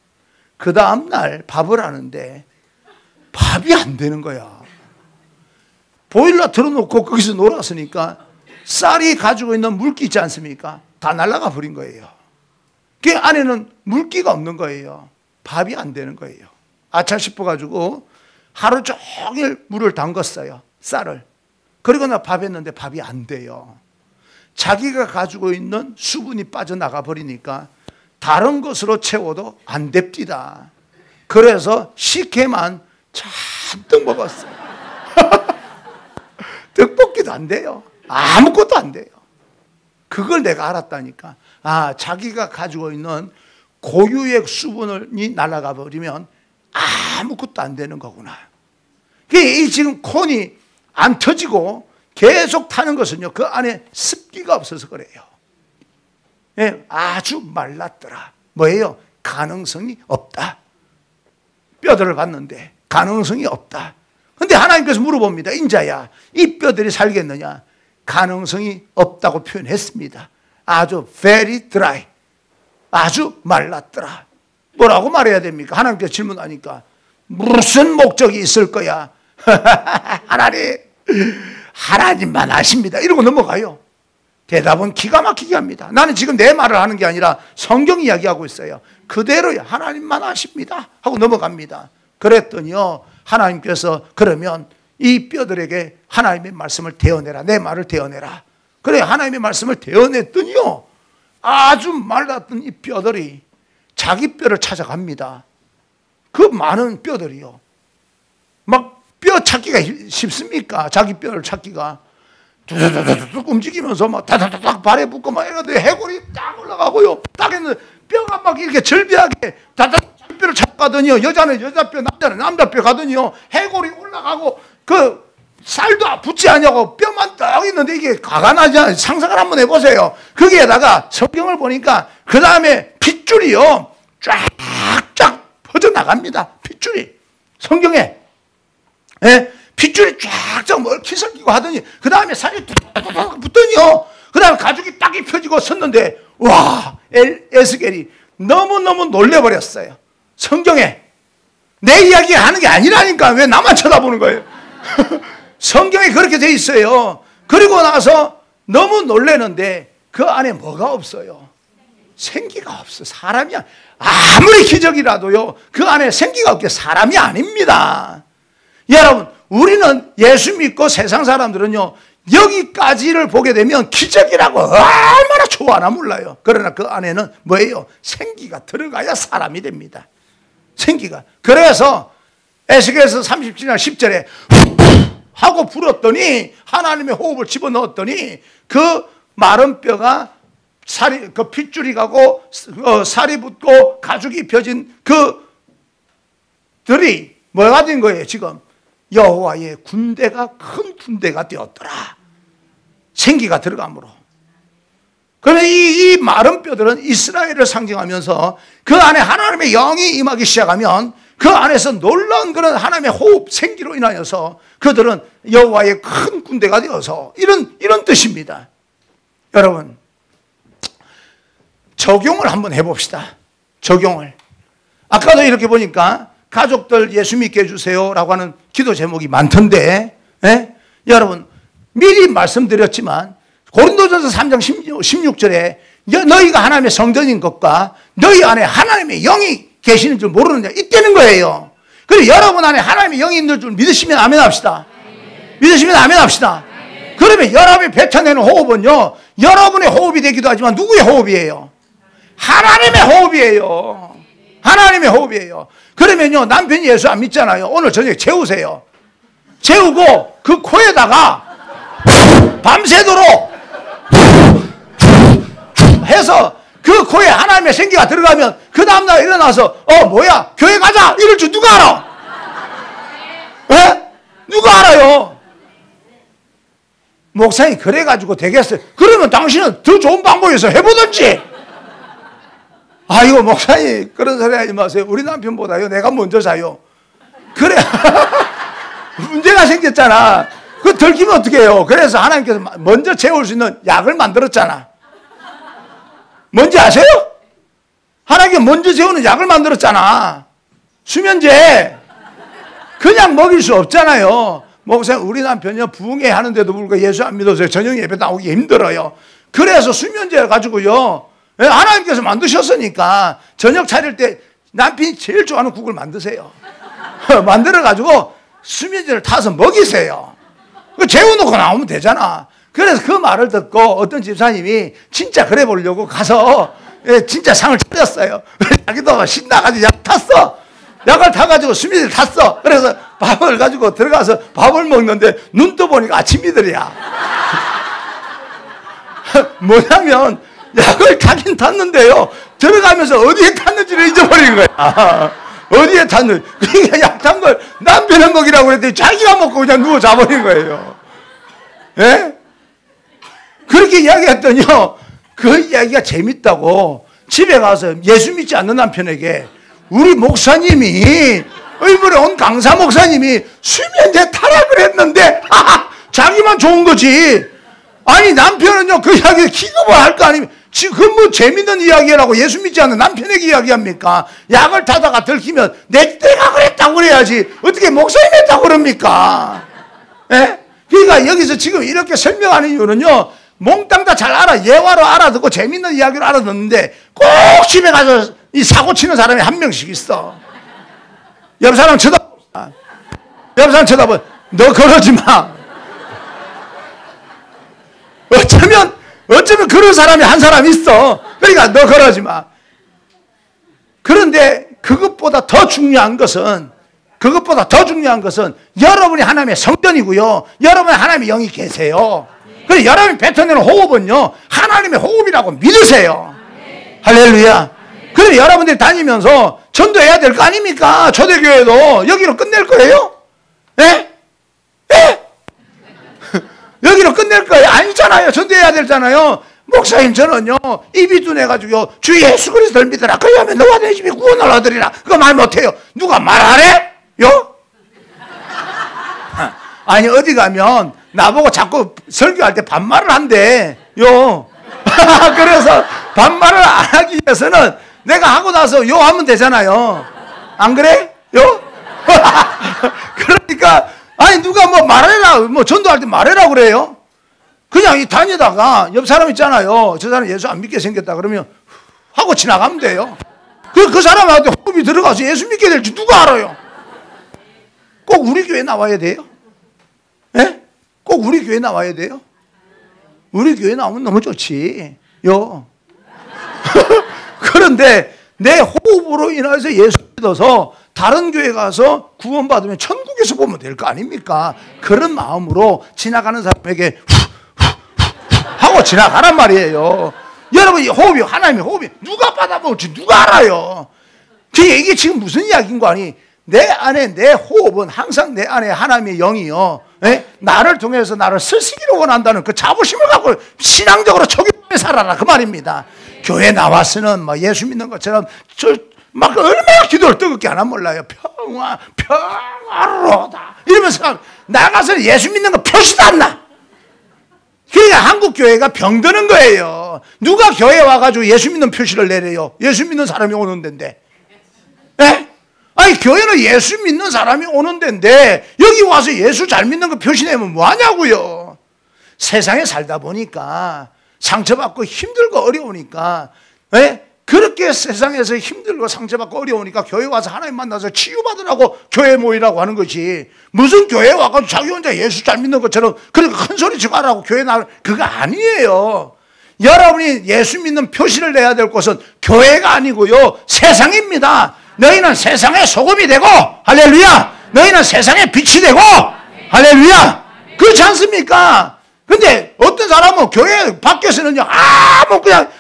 그 다음날 밥을 하는데 밥이 안 되는 거야. 보일러 틀어놓고 거기서 놀았으니까 쌀이 가지고 있는 물기 있지 않습니까? 다 날아가 버린 거예요. 그 안에는 물기가 없는 거예요. 밥이 안 되는 거예요. 아차 싶어가지고 하루 종일 물을 담갔어요. 쌀을. 그리고 나 밥 했는데 밥이 안 돼요. 자기가 가지고 있는 수분이 빠져나가 버리니까 다른 것으로 채워도 안 됩디다. 그래서 식혜만 잔뜩 먹었어요. 떡볶이도 안 돼요. 아무것도 안 돼요. 그걸 내가 알았다니까. 아, 자기가 가지고 있는 고유의 수분이 날아가 버리면 아무것도 안 되는 거구나. 이 지금 콘이 안 터지고 계속 타는 것은요, 그 안에 습기가 없어서 그래요. 예, 아주 말랐더라. 뭐예요? 가능성이 없다. 뼈들을 봤는데 가능성이 없다. 근데 하나님께서 물어봅니다. 인자야, 이 뼈들이 살겠느냐? 가능성이 없다고 표현했습니다. 아주 very dry. 아주 말랐더라. 뭐라고 말해야 됩니까? 하나님께서 질문하니까 무슨 목적이 있을 거야? 하나님만 아십니다. 이러고 넘어가요. 대답은 기가 막히게 합니다. 나는 지금 내 말을 하는 게 아니라 성경 이야기하고 있어요. 그대로요. 하나님만 아십니다. 하고 넘어갑니다. 그랬더니요, 하나님께서 그러면 이 뼈들에게 하나님의 말씀을 대어내라. 내 말을 대어내라. 그래 하나님의 말씀을 대어냈더니요, 아주 말랐던 이 뼈들이 자기 뼈를 찾아갑니다. 그 많은 뼈들이요, 막 뼈 찾기가 쉽습니까? 자기 뼈를 찾기가 뚝뚝뚝뚝 움직이면서 막 다다다닥 발에 붙고 막 이러는데 해골이 딱 올라가고요. 딱 했는데 뼈가 막 이렇게 절비하게 다다닥 자기 뼈를 찾가더니요, 여자는 여자 뼈, 남자는 남자 뼈 가더니요, 해골이 올라가고 그 살도 붙지 않냐고 뼈만 딱 있는데 이게 가가 나지 않아요. 상상을 한번 해보세요. 거기에다가 성경을 보니까 그 다음에 핏줄이요 쫙쫙 퍼져나갑니다. 핏줄이 성경에, 예? 핏줄이 쫙쫙 멀키설기고 하더니 그 다음에 살이 뚝뚝뚝 붙더니요, 그 다음에 가죽이 딱 입혀지고 섰는데, 와, 에스겔이 너무너무 놀래버렸어요. 성경에 내 이야기 하는 게 아니라니까 왜 나만 쳐다보는 거예요? 성경에 그렇게 돼 있어요. 그리고 나서 너무 놀래는데 그 안에 뭐가 없어요? 생기가 없어. 사람이 아무리 기적이라도요 그 안에 생기가 없게 사람이 아닙니다. 여러분, 우리는 예수 믿고 세상 사람들은요 여기까지를 보게 되면 기적이라고 얼마나 좋아하나 몰라요. 그러나 그 안에는 뭐예요? 생기가 들어가야 사람이 됩니다. 생기가. 그래서 에스겔서 37장 10절에 하고 불었더니, 하나님의 호흡을 집어넣었더니 그 마른 뼈가 살이, 그 핏줄이 가고 살이 붙고 가죽이 입혀진 그 들이 뭐가 된 거예요? 지금 여호와의 군대가 큰 군대가 되었더라. 생기가 들어감으로. 그러면 이 마른 뼈들은 이스라엘을 상징하면서 그 안에 하나님의 영이 임하기 시작하면 그 안에서 놀라운 그런 하나님의 호흡, 생기로 인하여서 그들은 여호와의 큰 군대가 되어서 이런 뜻입니다. 여러분, 적용을 한번 해봅시다. 적용을. 아까도 이렇게 보니까 가족들 예수 믿게 해주세요 라고 하는 기도 제목이 많던데, 예? 여러분, 미리 말씀드렸지만 고린도전서 3장 16절에 너희가 하나님의 성전인 것과 너희 안에 하나님의 영이 계시는 줄 모르느냐, 이때는 거예요. 그리고 여러분 안에 하나님의 영이 있는 줄 믿으시면 아멘 합시다. 믿으시면 아멘 합시다. 그러면 여러분이 뱉어내는 호흡은요 여러분의 호흡이 되기도 하지만 누구의 호흡이에요? 하나님의 호흡이에요. 하나님의 호흡이에요. 그러면요, 남편이 예수 안 믿잖아요. 오늘 저녁에 재우세요. 재우고 그 코에다가 밤새도록 해서 그 코에 하나님의 생기가 들어가면 그 다음날 일어나서 뭐야 교회 가자 이럴 줄 누가 알아? 예? 누가 알아요? 목사님 그래가지고 되겠어요? 그러면 당신은 더 좋은 방법에서 해보든지. 아이고 목사님 그런 소리 하지 마세요. 우리 남편보다요 내가 먼저 자요. 그래 문제가 생겼잖아. 그거 들키면 어떻게 해요? 그래서 하나님께서 먼저 재울 수 있는 약을 만들었잖아. 뭔지 아세요? 하나님께 먼저 재우는 약을 만들었잖아. 수면제. 그냥 먹일 수 없잖아요. 목사님 우리 남편이요 부흥회 하는데도 불구하고 예수 안 믿어서 저녁 예배 나오기 힘들어요. 그래서 수면제를 가지고요 하나님께서 만드셨으니까 저녁 차릴 때 남편이 제일 좋아하는 국을 만드세요. 만들어가지고 수면제를 타서 먹이세요. 재워놓고 나오면 되잖아. 그래서 그 말을 듣고 어떤 집사님이 진짜 그래 보려고 가서 진짜 상을 차렸어요. 자기도 신나가지고 약 탔어. 약을 타가지고 수면제를 탔어. 그래서 밥을 가지고 들어가서 밥을 먹는데 눈 떠보니까 아침이들이야. 뭐냐면 약을 타긴 탔는데요 들어가면서 어디에 탔는지를 잊어버린 거야. 어디에 탔는지. 그러니까 약 탄 걸 남편은 먹이라고 그랬더니 자기가 먹고 그냥 누워 자버린 거예요. 예? 그렇게 이야기했더니요 그 이야기가 재밌다고 집에 가서 예수 믿지 않는 남편에게 우리 목사님이 의문에 온 강사 목사님이 수면제 타라 그랬는데 자기만 좋은 거지. 아니 남편은요 그 이야기에 기겁을 할 거 아니면 지금 뭐 재밌는 이야기라고 예수 믿지 않는 남편에게 이야기합니까? 약을 타다가 들키면 내가 그랬다고 그래야지 어떻게 목사님이 했다고 그럽니까? 예? 그러니까 여기서 지금 이렇게 설명하는 이유는요 몽땅 다 잘 알아. 예화로 알아듣고 재밌는 이야기로 알아듣는데 꼭 집에 가서 이 사고 치는 사람이 한 명씩 있어. 옆 사람 쳐다봐. 옆 사람 쳐다봐. 너 그러지 마. 어쩌면 그런 사람이 한 사람 있어. 그러니까 너 그러지 마. 그런데 그것보다 더 중요한 것은 여러분이 하나님의 성전이고요. 여러분이 하나님의 영이 계세요. 그래서 여러분이 뱉어내는 호흡은요, 하나님의 호흡이라고 믿으세요. 할렐루야. 그럼 여러분들이 다니면서 전도해야 될 거 아닙니까? 초대교회도 여기로 끝낼 거예요? 예? 예? 여기로 끝낼 거예요? 아니잖아요. 전도해야 되잖아요. 목사님, 저는요, 입이 둔해가지고요, 주 예수 그리스도를 믿으라. 그리하면 너와 내 집이 구원을 얻으리라. 그거 말 못해요. 누가 말하래? 요? 아니, 어디 가면 나보고 자꾸 설교할 때 반말을 한대. 요. 그래서 반말을 안 하기 위해서는 내가 하고 나서 요 하면 되잖아요. 안 그래? 요? 그러니까, 아니, 누가 뭐 말해라, 뭐 전도할 때 말해라 그래요? 그냥 이 다니다가 옆 사람 있잖아요. 저 사람 예수 안 믿게 생겼다 그러면 하고 지나가면 돼요. 그 사람한테 호흡이 들어가서 예수 믿게 될지 누가 알아요? 꼭 우리 교회 나와야 돼요? 예? 꼭 우리 교회 나와야 돼요? 우리 교회 나오면 너무 좋지. 요. 그런데 내 호흡으로 인해서 예수 믿어서 다른 교회 가서 구원받으면 천국에서 보면 될 거 아닙니까? 그런 마음으로 지나가는 사람에게 하고 지나가란 말이에요. 여러분, 이 호흡이, 하나님의 호흡이 누가 받아볼지 누가 알아요? 이게 지금 무슨 이야기인 거 아니? 내 안에, 내 호흡은 항상 내 안에 하나님의 영이요, 예? 나를 통해서 나를 쓰시기를 원한다는 그 자부심을 갖고 신앙적으로 초기에 살아라, 그 말입니다. 교회 나와서는 막 예수 믿는 것처럼 막 얼마나 기도를 뜨겁게 하나 몰라요. 평화로다 이러면서 나가서 예수 믿는 거 표시도 안 나. 그러니까 한국 교회가 병드는 거예요. 누가 교회에 와가지고 예수 믿는 표시를 내려요? 예수 믿는 사람이 오는 데인데. 예? 아니, 교회는 예수 믿는 사람이 오는 데인데 여기 와서 예수 잘 믿는 거 표시 내면 뭐 하냐고요. 세상에 살다 보니까 상처받고 힘들고 어려우니까, 예? 그렇게 세상에서 힘들고 상처받고 어려우니까 교회 와서 하나님 만나서 치유받으라고 교회 모이라고 하는 것이, 무슨 교회에 와가지고 자기 혼자 예수 잘 믿는 것처럼 그렇게 큰 소리 치고 하라고 교회 나올, 그거 아니에요. 여러분이 예수 믿는 표시를 내야 될 곳은 교회가 아니고요, 세상입니다. 너희는 세상의 소금이 되고, 할렐루야, 너희는 세상의 빛이 되고, 할렐루야, 그렇지 않습니까? 근데 어떤 사람은 교회 밖에서는요, 아무 그냥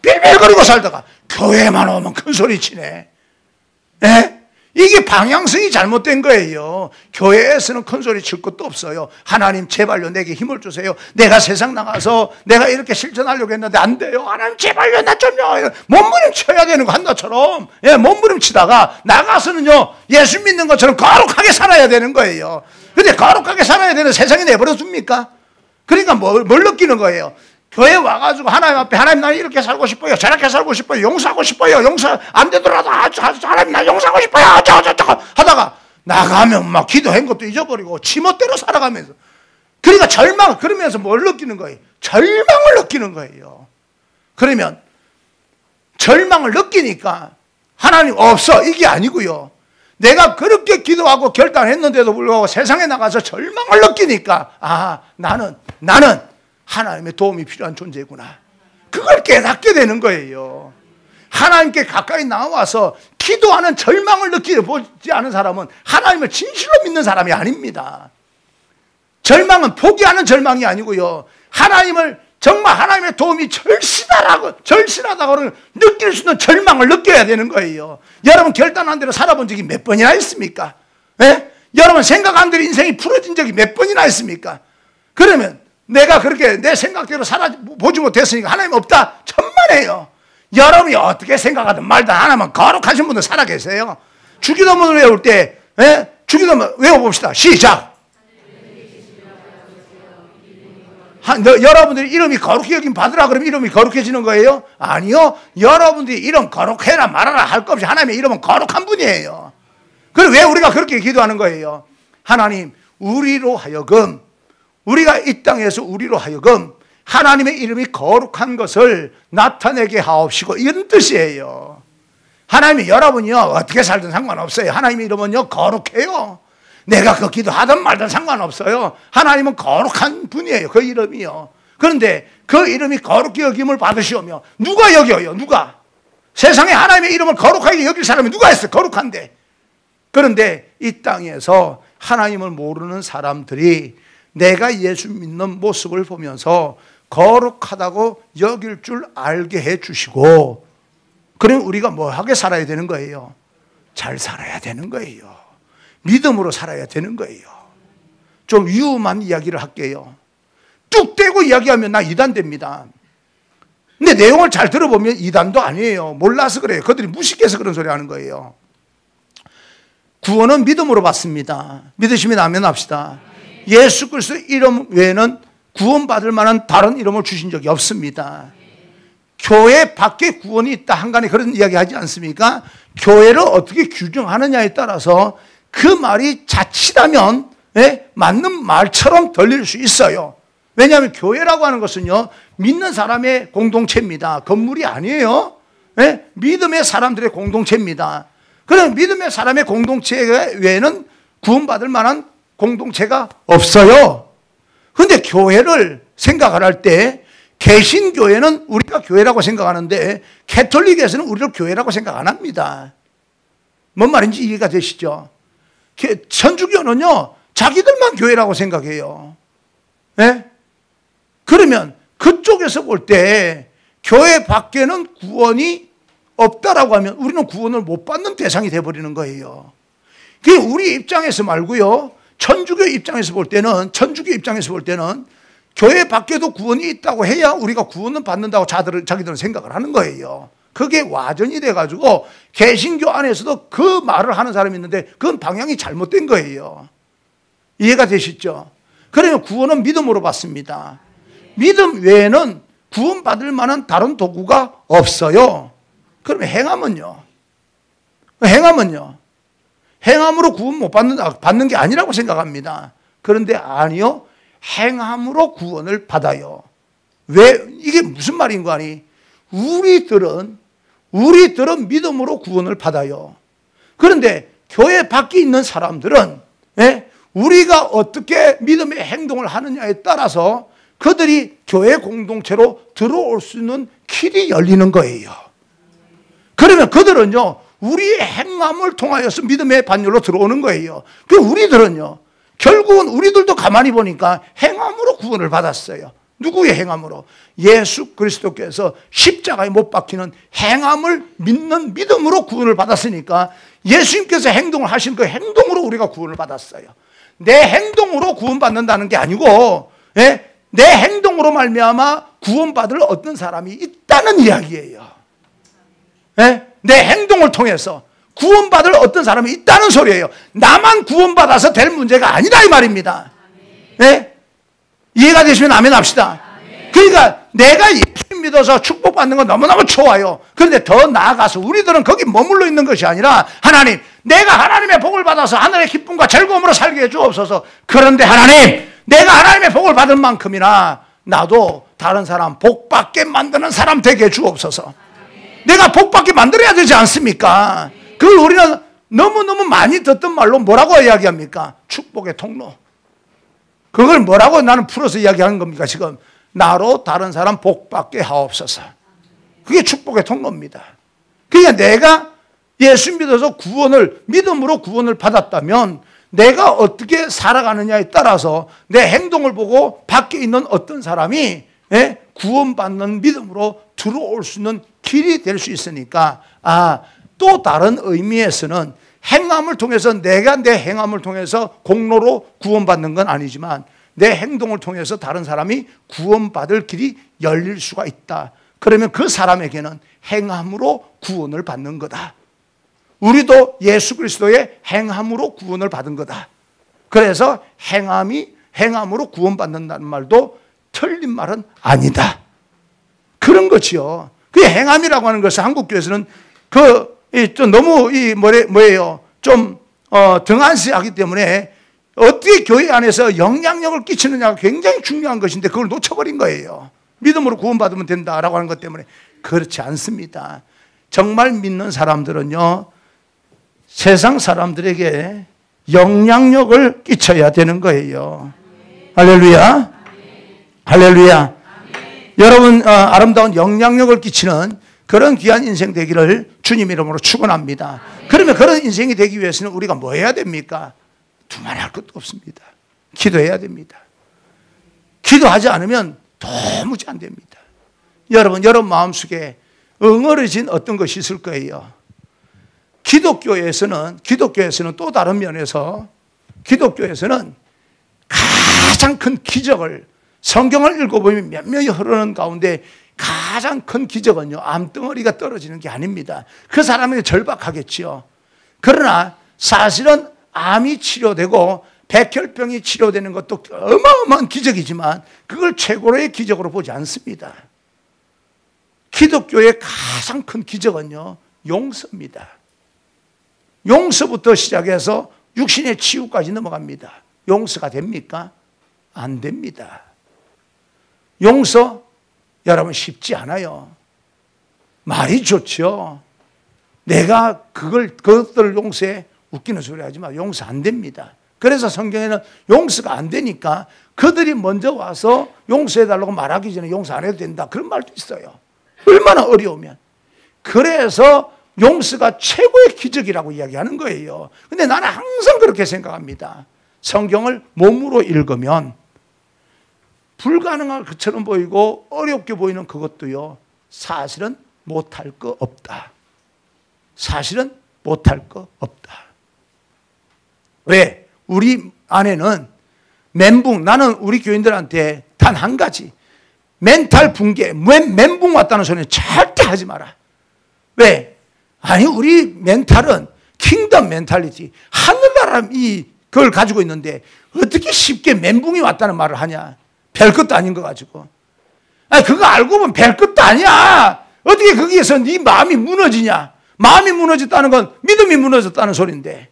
빌빌거리고 살다가 교회만 오면 큰 소리 치네. 예? 이게 방향성이 잘못된 거예요. 교회에서는 큰 소리 칠 것도 없어요. 하나님 제발요 내게 힘을 주세요. 내가 세상 나가서 내가 이렇게 실천하려고 했는데 안 돼요. 하나님 제발요 나 좀요. 몸부림 쳐야 되는 거 한나처럼, 예, 몸부림 치다가 나가서는요 예수 믿는 것처럼 거룩하게 살아야 되는 거예요. 근데 거룩하게 살아야 되는 세상이 내버려 둡니까? 그러니까 뭘 느끼는 거예요? 교회 와가지고 하나님 앞에, 하나님 나 이렇게 살고 싶어요, 저렇게 살고 싶어요, 용서하고 싶어요, 용서 안 되더라도 하나님 나 용서하고 싶어요, 저거 하다가 나가면 막 기도한 것도 잊어버리고 지멋대로 살아가면서, 그러니까 그러면서 뭘 느끼는 거예요? 절망을 느끼는 거예요. 그러면 절망을 느끼니까 하나님 없어 이게 아니고요, 내가 그렇게 기도하고 결단했는데도 불구하고 세상에 나가서 절망을 느끼니까, 아, 나는 하나님의 도움이 필요한 존재구나, 그걸 깨닫게 되는 거예요. 하나님께 가까이 나와서 기도하는 절망을 느끼지 않은 사람은 하나님을 진실로 믿는 사람이 아닙니다. 절망은 포기하는 절망이 아니고요, 하나님을 정말 하나님의 도움이 절실하다고 느낄 수 있는 절망을 느껴야 되는 거예요. 여러분 결단한 대로 살아본 적이 몇 번이나 있습니까? 예? 여러분 생각한 대로 인생이 풀어진 적이 몇 번이나 있습니까? 그러면 내가 그렇게 내 생각대로 살아보지 못했으니까 하나님 없다? 천만에요. 여러분이 어떻게 생각하든 말든 하나님은 거룩하신 분들 살아 계세요. 주기도문을 외울 때, 예? 주기도문 외워봅시다. 시작. 여러분들이 이름이 거룩히 여김 받으라 그러면 이름이 거룩해지는 거예요? 아니요. 여러분들이 이름 거룩해라 말아라 할 것 없이 하나님의 이름은 거룩한 분이에요. 그럼 왜 우리가 그렇게 기도하는 거예요? 하나님, 우리가 이 땅에서 우리로 하여금 하나님의 이름이 거룩한 것을 나타내게 하옵시고, 이런 뜻이에요. 하나님이 여러분이요 어떻게 살든 상관없어요. 하나님의 이름은요 거룩해요. 내가 그 기도하든 말든 상관없어요. 하나님은 거룩한 분이에요. 그 이름이요. 그런데 그 이름이 거룩히 여김을 받으시오며 누가 여겨요? 누가? 세상에 하나님의 이름을 거룩하게 여길 사람이 누가 있어요? 거룩한데. 그런데 이 땅에서 하나님을 모르는 사람들이 내가 예수 믿는 모습을 보면서 거룩하다고 여길 줄 알게 해주시고, 그럼 우리가 뭐 하게 살아야 되는 거예요? 잘 살아야 되는 거예요. 믿음으로 살아야 되는 거예요. 좀 위험한 이야기를 할게요. 뚝 떼고 이야기하면 나 이단 됩니다. 근데 내용을 잘 들어보면 이단도 아니에요. 몰라서 그래요. 그들이 무식해서 그런 소리 하는 거예요. 구원은 믿음으로 받습니다. 믿으시면 아멘 합시다. 예수 그리스도 이름 외에는 구원받을 만한 다른 이름을 주신 적이 없습니다. 교회 밖에 구원이 있다 한간에 그런 이야기 하지 않습니까? 교회를 어떻게 규정하느냐에 따라서 그 말이 자칫하면 맞는 말처럼 들릴 수 있어요. 왜냐하면 교회라고 하는 것은요, 믿는 사람의 공동체입니다. 건물이 아니에요. 믿음의 사람들의 공동체입니다. 그럼 믿음의 사람의 공동체 외에는 구원받을 만한 공동체가 없어요. 그런데 교회를 생각을 할 때 개신교회는 우리가 교회라고 생각하는데 캐톨릭에서는 우리를 교회라고 생각 안 합니다. 뭔 말인지 이해가 되시죠? 천주교는요, 자기들만 교회라고 생각해요. 네? 그러면 그쪽에서 볼 때 교회 밖에는 구원이 없다라고 하면 우리는 구원을 못 받는 대상이 되어버리는 거예요. 그게 우리 입장에서 말고요, 천주교 입장에서 볼 때는 교회 밖에도 구원이 있다고 해야 우리가 구원을 받는다고 자기들은 생각을 하는 거예요. 그게 와전이 돼가지고 개신교 안에서도 그 말을 하는 사람이 있는데 그건 방향이 잘못된 거예요. 이해가 되시죠? 그러면 구원은 믿음으로 받습니다. 믿음 외에는 구원받을 만한 다른 도구가 없어요. 그러면 행함은요? 행함으로 구원 못 받는 게 아니라고 생각합니다. 그런데 아니요, 행함으로 구원을 받아요. 왜? 이게 무슨 말인 거 아니? 우리들은 믿음으로 구원을 받아요. 그런데 교회 밖에 있는 사람들은 우리가 어떻게 믿음의 행동을 하느냐에 따라서 그들이 교회 공동체로 들어올 수 있는 길이 열리는 거예요. 그러면 그들은요, 우리의 행함을 통하여서 믿음의 반열로 들어오는 거예요. 그 우리들은요, 결국은 우리들도 가만히 보니까 행함으로 구원을 받았어요. 누구의 행함으로? 예수 그리스도께서 십자가에 못 박히는 행함을 믿는 믿음으로 구원을 받았으니까 예수님께서 행동을 하신 그 행동으로 우리가 구원을 받았어요. 내 행동으로 구원받는다는 게 아니고 내 행동으로 말미암아 구원받을 어떤 사람이 있다는 이야기예요. 내 행동을 통해서 구원받을 어떤 사람이 있다는 소리예요. 나만 구원받아서 될 문제가 아니다 이 말입니다. 이해가 되시면 아멘 합시다. 그러니까 내가 예수 믿어서 축복받는 건 너무너무 좋아요. 그런데 더 나아가서 우리들은 거기 머물러 있는 것이 아니라 하나님, 내가 하나님의 복을 받아서 하늘의 기쁨과 즐거움으로 살게 해주옵소서. 그런데 하나님, 내가 하나님의 복을 받을 만큼이나 나도 다른 사람 복받게 만드는 사람 되게 해주옵소서. 내가 복받게 만들어야 되지 않습니까? 그걸 우리는 너무너무 많이 듣던 말로 뭐라고 이야기합니까? 축복의 통로. 그걸 뭐라고 나는 풀어서 이야기하는 겁니까? 지금 나로 다른 사람 복받게 하옵소서. 그게 축복의 통로입니다. 그러니까 내가 예수 믿어서 믿음으로 구원을 받았다면 내가 어떻게 살아가느냐에 따라서 내 행동을 보고 밖에 있는 어떤 사람이 구원받는 믿음으로 들어올 수 있는 길이 될 수 있으니까, 또 다른 의미에서는 행함을 통해서 내가 내 행함을 통해서 공로로 구원받는 건 아니지만 내 행동을 통해서 다른 사람이 구원받을 길이 열릴 수가 있다. 그러면 그 사람에게는 행함으로 구원을 받는 거다. 우리도 예수 그리스도의 행함으로 구원을 받은 거다. 그래서 행함으로 구원받는다는 말도 틀린 말은 아니다. 그런 거지요. 그 행함이라고 하는 것은 한국교회에서는 좀 너무 좀 등한시하기 때문에 어떻게 교회 안에서 영향력을 끼치느냐가 굉장히 중요한 것인데 그걸 놓쳐버린 거예요. 믿음으로 구원받으면 된다라고 하는 것 때문에. 그렇지 않습니다. 정말 믿는 사람들은요, 세상 사람들에게 영향력을 끼쳐야 되는 거예요. 할렐루야. 할렐루야. 여러분 아름다운 영향력을 끼치는 그런 귀한 인생 되기를 주님 이름으로 축원합니다. 그러면 그런 인생이 되기 위해서는 우리가 뭐 해야 됩니까? 두말할 것도 없습니다. 기도해야 됩니다. 기도하지 않으면 도무지 안 됩니다. 여러분 마음속에 엉어려진 어떤 것이 있을 거예요. 기독교에서는 또 다른 면에서 기독교에서는 가장 큰 기적을 성경을 읽어보면 몇몇이 흐르는 가운데 가장 큰 기적은요, 암덩어리가 떨어지는 게 아닙니다. 그 사람에게 절박하겠지요. 그러나 사실은 암이 치료되고 백혈병이 치료되는 것도 어마어마한 기적이지만 그걸 최고로의 기적으로 보지 않습니다. 기독교의 가장 큰 기적은요, 용서입니다. 용서부터 시작해서 육신의 치유까지 넘어갑니다. 용서가 됩니까? 안 됩니다. 용서, 여러분 쉽지 않아요. 말이 좋죠. 내가 그것들을 용서해. 웃기는 소리 하지 마. 용서 안 됩니다. 그래서 성경에는 용서가 안 되니까 그들이 먼저 와서 용서해달라고 말하기 전에 용서 안 해도 된다. 그런 말도 있어요. 얼마나 어려우면. 그래서 용서가 최고의 기적이라고 이야기하는 거예요. 근데 나는 항상 그렇게 생각합니다. 성경을 몸으로 읽으면 불가능한 것처럼 보이고 어렵게 보이는 그것도요, 사실은 못할 거 없다. 사실은 못할 거 없다. 왜? 우리 안에는 멘붕, 나는 우리 교인들한테 단 한 가지, 멘탈 붕괴, 멘붕 왔다는 소리는 절대 하지 마라. 왜? 아니, 우리 멘탈은 킹덤 멘탈리티, 하늘나라 그걸 가지고 있는데 어떻게 쉽게 멘붕이 왔다는 말을 하냐? 별것도 아닌 거 가지고. 아니, 그거 알고 보면 별것도 아니야. 어떻게 거기에서 네 마음이 무너지냐? 마음이 무너졌다는 건 믿음이 무너졌다는 소리인데.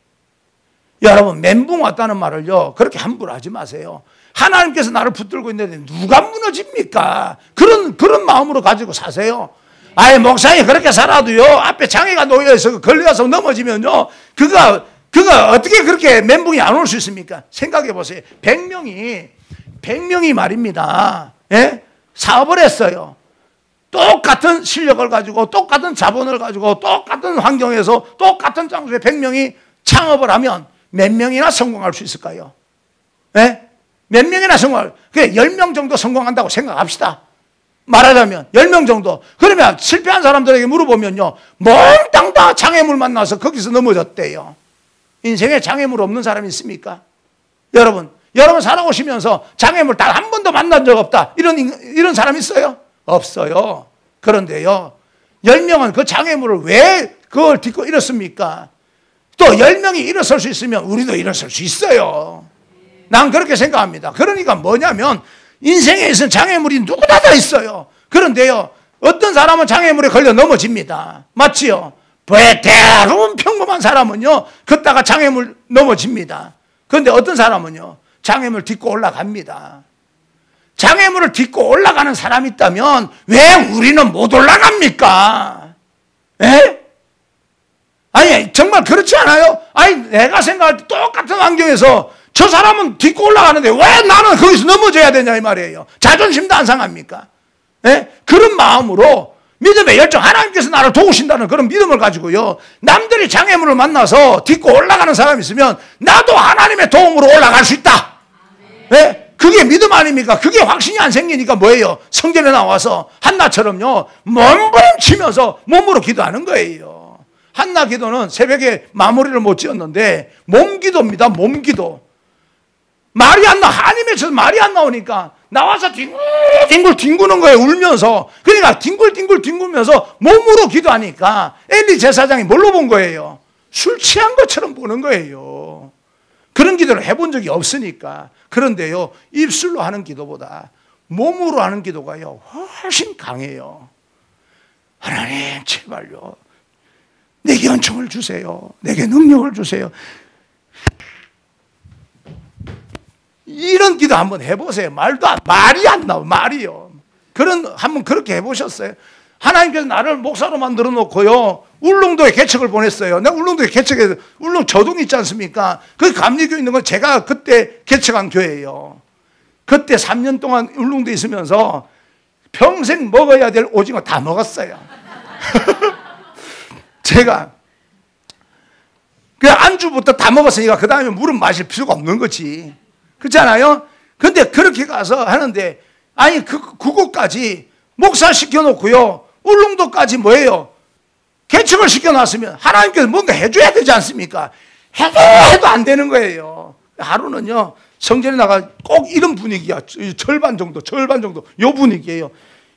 여러분, 멘붕 왔다는 말을요, 그렇게 함부로 하지 마세요. 하나님께서 나를 붙들고 있는데 누가 무너집니까? 그런 마음으로 가지고 사세요. 아예 목사님 그렇게 살아도요, 앞에 장애가 놓여서 걸려서 넘어지면요, 그가 어떻게 그렇게 멘붕이 안 올 수 있습니까? 생각해 보세요. 100명이 말입니다. 예? 사업을 했어요. 똑같은 실력을 가지고, 똑같은 자본을 가지고, 똑같은 환경에서, 똑같은 장소에 100명이 창업을 하면 몇 명이나 성공할 수 있을까요? 예? 몇 명이나 그래, 10명 정도 성공한다고 생각합시다. 말하자면 10명 정도. 그러면 실패한 사람들에게 물어보면요, 몽땅 다 장애물 만나서 거기서 넘어졌대요. 인생에 장애물 없는 사람이 있습니까? 여러분 살아오시면서 장애물 단 한 번도 만난 적 없다, 이런 사람 있어요? 없어요. 그런데요, 10명은 그 장애물을 왜 그걸 딛고 일었습니까? 또 10명이 일어설 수 있으면 우리도 일어설 수 있어요. 난 그렇게 생각합니다. 그러니까 뭐냐면 인생에 있는 장애물이 누구나 다 있어요. 그런데요, 어떤 사람은 장애물에 걸려 넘어집니다. 맞지요? 대부분 평범한 사람은요, 걷다가 장애물 넘어집니다. 그런데 어떤 사람은요, 장애물 딛고 올라갑니다. 장애물을 딛고 올라가는 사람이 있다면 왜 우리는 못 올라갑니까? 에? 아니, 정말 그렇지 않아요? 아니, 내가 생각할 때 똑같은 환경에서 저 사람은 딛고 올라가는데 왜 나는 거기서 넘어져야 되냐 이 말이에요. 자존심도 안 상합니까? 예? 그런 마음으로 믿음의 열정, 하나님께서 나를 도우신다는 그런 믿음을 가지고요, 남들이 장애물을 만나서 딛고 올라가는 사람이 있으면 나도 하나님의 도움으로 올라갈 수 있다. 예? 그게 믿음 아닙니까? 그게 확신이 안 생기니까 뭐예요? 성경에 나와서 한나처럼요, 몸부림치면서 몸으로 기도하는 거예요. 한나 기도는 새벽에 마무리를 못 지었는데 몸기도입니다. 몸기도. 말이 안 나. 한이 맺혀서 말이 안 나오니까 나와서 뒹굴 뒹구는 거예요. 울면서. 그러니까 뒹굴 뒹굴면서 몸으로 기도하니까 엘리 제사장이 뭘로 본 거예요? 술 취한 것처럼 보는 거예요. 그런 기도를 해본 적이 없으니까. 그런데요, 입술로 하는 기도보다 몸으로 하는 기도가요, 훨씬 강해요. 하나님 제발요, 내게 은총을 주세요. 내게 능력을 주세요. 이런 기도 한번 해보세요. 말이 안 나와. 말이요. 한번 그렇게 해보셨어요? 하나님께서 나를 목사로 만들어 놓고요, 울릉도에 개척을 보냈어요. 내가 울릉도에 개척해서, 울릉 저동 있지 않습니까? 그 감리교 있는 건 제가 그때 개척한 교회예요. 그때 3년 동안 울릉도에 있으면서 평생 먹어야 될 오징어 다 먹었어요. 제가 그 안주부터 다 먹었으니까 그 다음에 물은 마실 필요가 없는 거지. 그렇잖아요? 근데 그렇게 가서 하는데, 아니 그곳까지 목사 시켜놓고요, 울릉도까지 뭐예요? 개척을 시켜놨으면 하나님께서 뭔가 해줘야 되지 않습니까? 해도 안 되는 거예요. 하루는요, 성전에 나가 꼭 이런 분위기야. 절반 정도 요 분위기예요.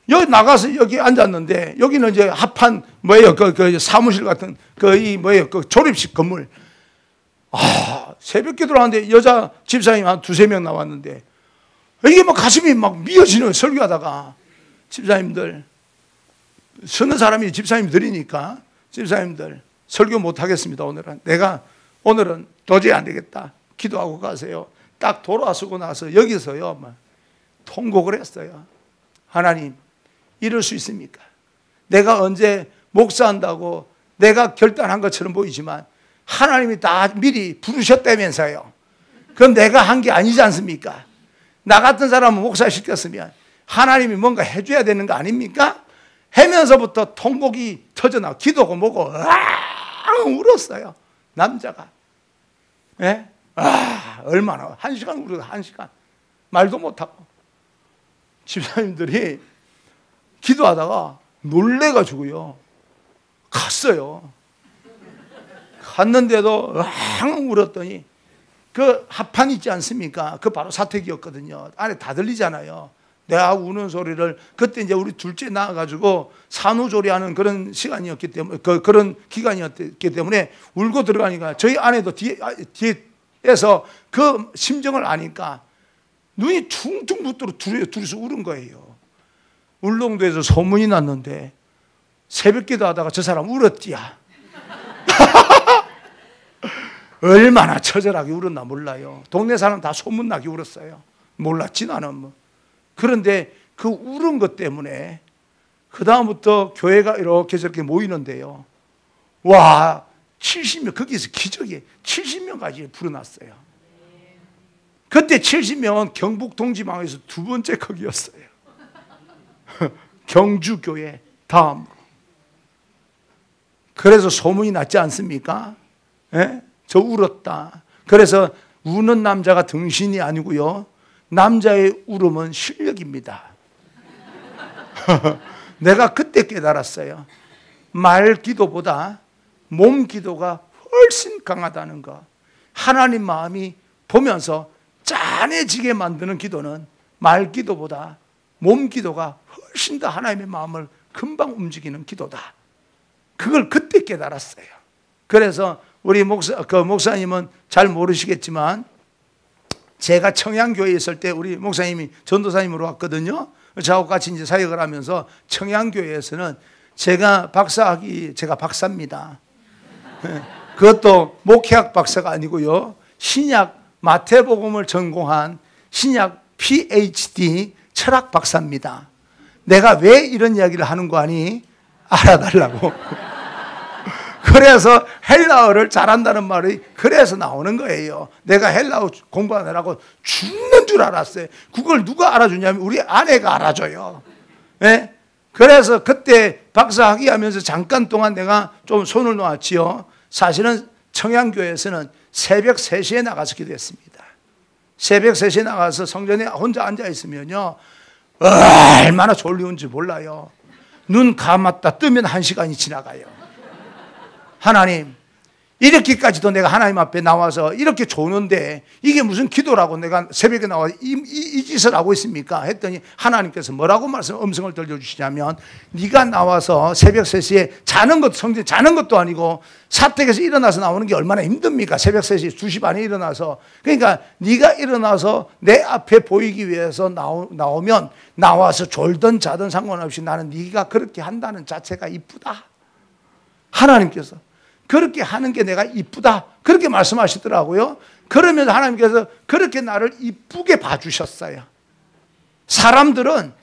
여기 나가서 여기 앉았는데, 여기는 이제 합한 뭐예요? 그 사무실 같은 그 조립식 건물. 새벽 기도를 하는데 여자 집사님 한 두세 명 나왔는데, 이게 막 가슴이 막 미어지는, 설교하다가. 집사님들, 서너 사람이 집사님들이니까, 집사님들 설교 못 하겠습니다. 오늘은 도저히 안 되겠다, 기도하고 가세요. 딱 돌아서고 나서 여기서요 막 통곡을 했어요. 하나님, 이럴 수 있습니까? 내가 언제 목사한다고 내가 결단한 것처럼 보이지만 하나님이 다 미리 부르셨다면서요. 그건 내가 한 게 아니지 않습니까? 나 같은 사람은 목사 시켰으면 하나님이 뭔가 해줘야 되는 거 아닙니까? 하면서부터 통곡이 터져나와, 기도고 뭐고 울었어요. 남자가. 예? 얼마나, 1시간 울어요. 1시간 말도 못하고. 집사님들이 기도하다가 놀래가지고요 갔어요. 갔는데도 울었더니, 그 합판 있지 않습니까? 그 바로 사택이었거든요. 안에 다 들리잖아요. 내가 우는 소리를, 그때 이제 우리 둘째 나와가지고 산후조리하는 그런 시간이었기 때문에, 그런 기간이었기 때문에 울고 들어가니까 저희 아내도 뒤에서 그 심정을 아니까 눈이 퉁퉁 붓도록 둘이서 울은 거예요. 울릉도에서 소문이 났는데 새벽 기도하다가 저 사람 울었디야. 얼마나 처절하게 울었나 몰라요. 동네 사람 다 소문나게 울었어요. 몰랐지 나는 뭐. 그런데 그 울은 것 때문에 그 다음부터 교회가 이렇게 저렇게 모이는데요, 와, 70명, 거기서 기적이 70명까지 불어났어요. 그때 70명은 경북 동지망에서 두 번째 크기였어요. 경주교회 다음으로. 그래서 소문이 났지 않습니까? 예? 저 울었다. 그래서 우는 남자가 등신이 아니고요, 남자의 울음은 실력입니다. 내가 그때 깨달았어요. 말 기도보다 몸 기도가 훨씬 강하다는 거. 하나님 마음이 보면서 짠해지게 만드는 기도는 말 기도보다 몸 기도가 훨씬 더 하나님의 마음을 금방 움직이는 기도다. 그걸 그때 깨달았어요. 그래서 우리 목사님은 잘 모르시겠지만, 제가 청양교회에 있을 때 우리 목사님이 전도사님으로 왔거든요. 저하고 같이 이제 사역을 하면서 청양교회에서는 제가 박사입니다. 그것도 목회학 박사가 아니고요, 신약 마태복음을 전공한 신약 PhD 철학 박사입니다. 내가 왜 이런 이야기를 하는 거 아니? 알아달라고. 그래서 헬라어를 잘한다는 말이 그래서 나오는 거예요. 내가 헬라어 공부하느라고 죽는 줄 알았어요. 그걸 누가 알아주냐면 우리 아내가 알아줘요. 네? 그래서 그때 박사학위 하면서 잠깐 동안 내가 좀 손을 놓았지요. 사실은 청양교회에서는 새벽 3시에 나가서 기도했습니다. 새벽 3시에 나가서 성전에 혼자 앉아있으면요, 얼마나 졸리운지 몰라요. 눈 감았다 뜨면 1시간이 지나가요. 하나님, 이렇게까지도 내가 하나님 앞에 나와서 이렇게 조는데 이게 무슨 기도라고 내가 새벽에 나와 이 짓을 하고 있습니까? 했더니 하나님께서 뭐라고 음성을 들려주시냐면, 네가 나와서 새벽 3시에 자는 것도, 성전 자는 것도 아니고 사택에서 일어나서 나오는 게 얼마나 힘듭니까? 새벽 3시, 2시 반에 일어나서. 그러니까 네가 일어나서 내 앞에 보이기 위해서 나오면 나와서 졸든 자든 상관없이 나는 네가 그렇게 한다는 자체가 이쁘다. 하나님께서 그렇게 하는 게 내가 이쁘다, 그렇게 말씀하시더라고요. 그러면서 하나님께서 그렇게 나를 이쁘게 봐주셨어요. 사람들은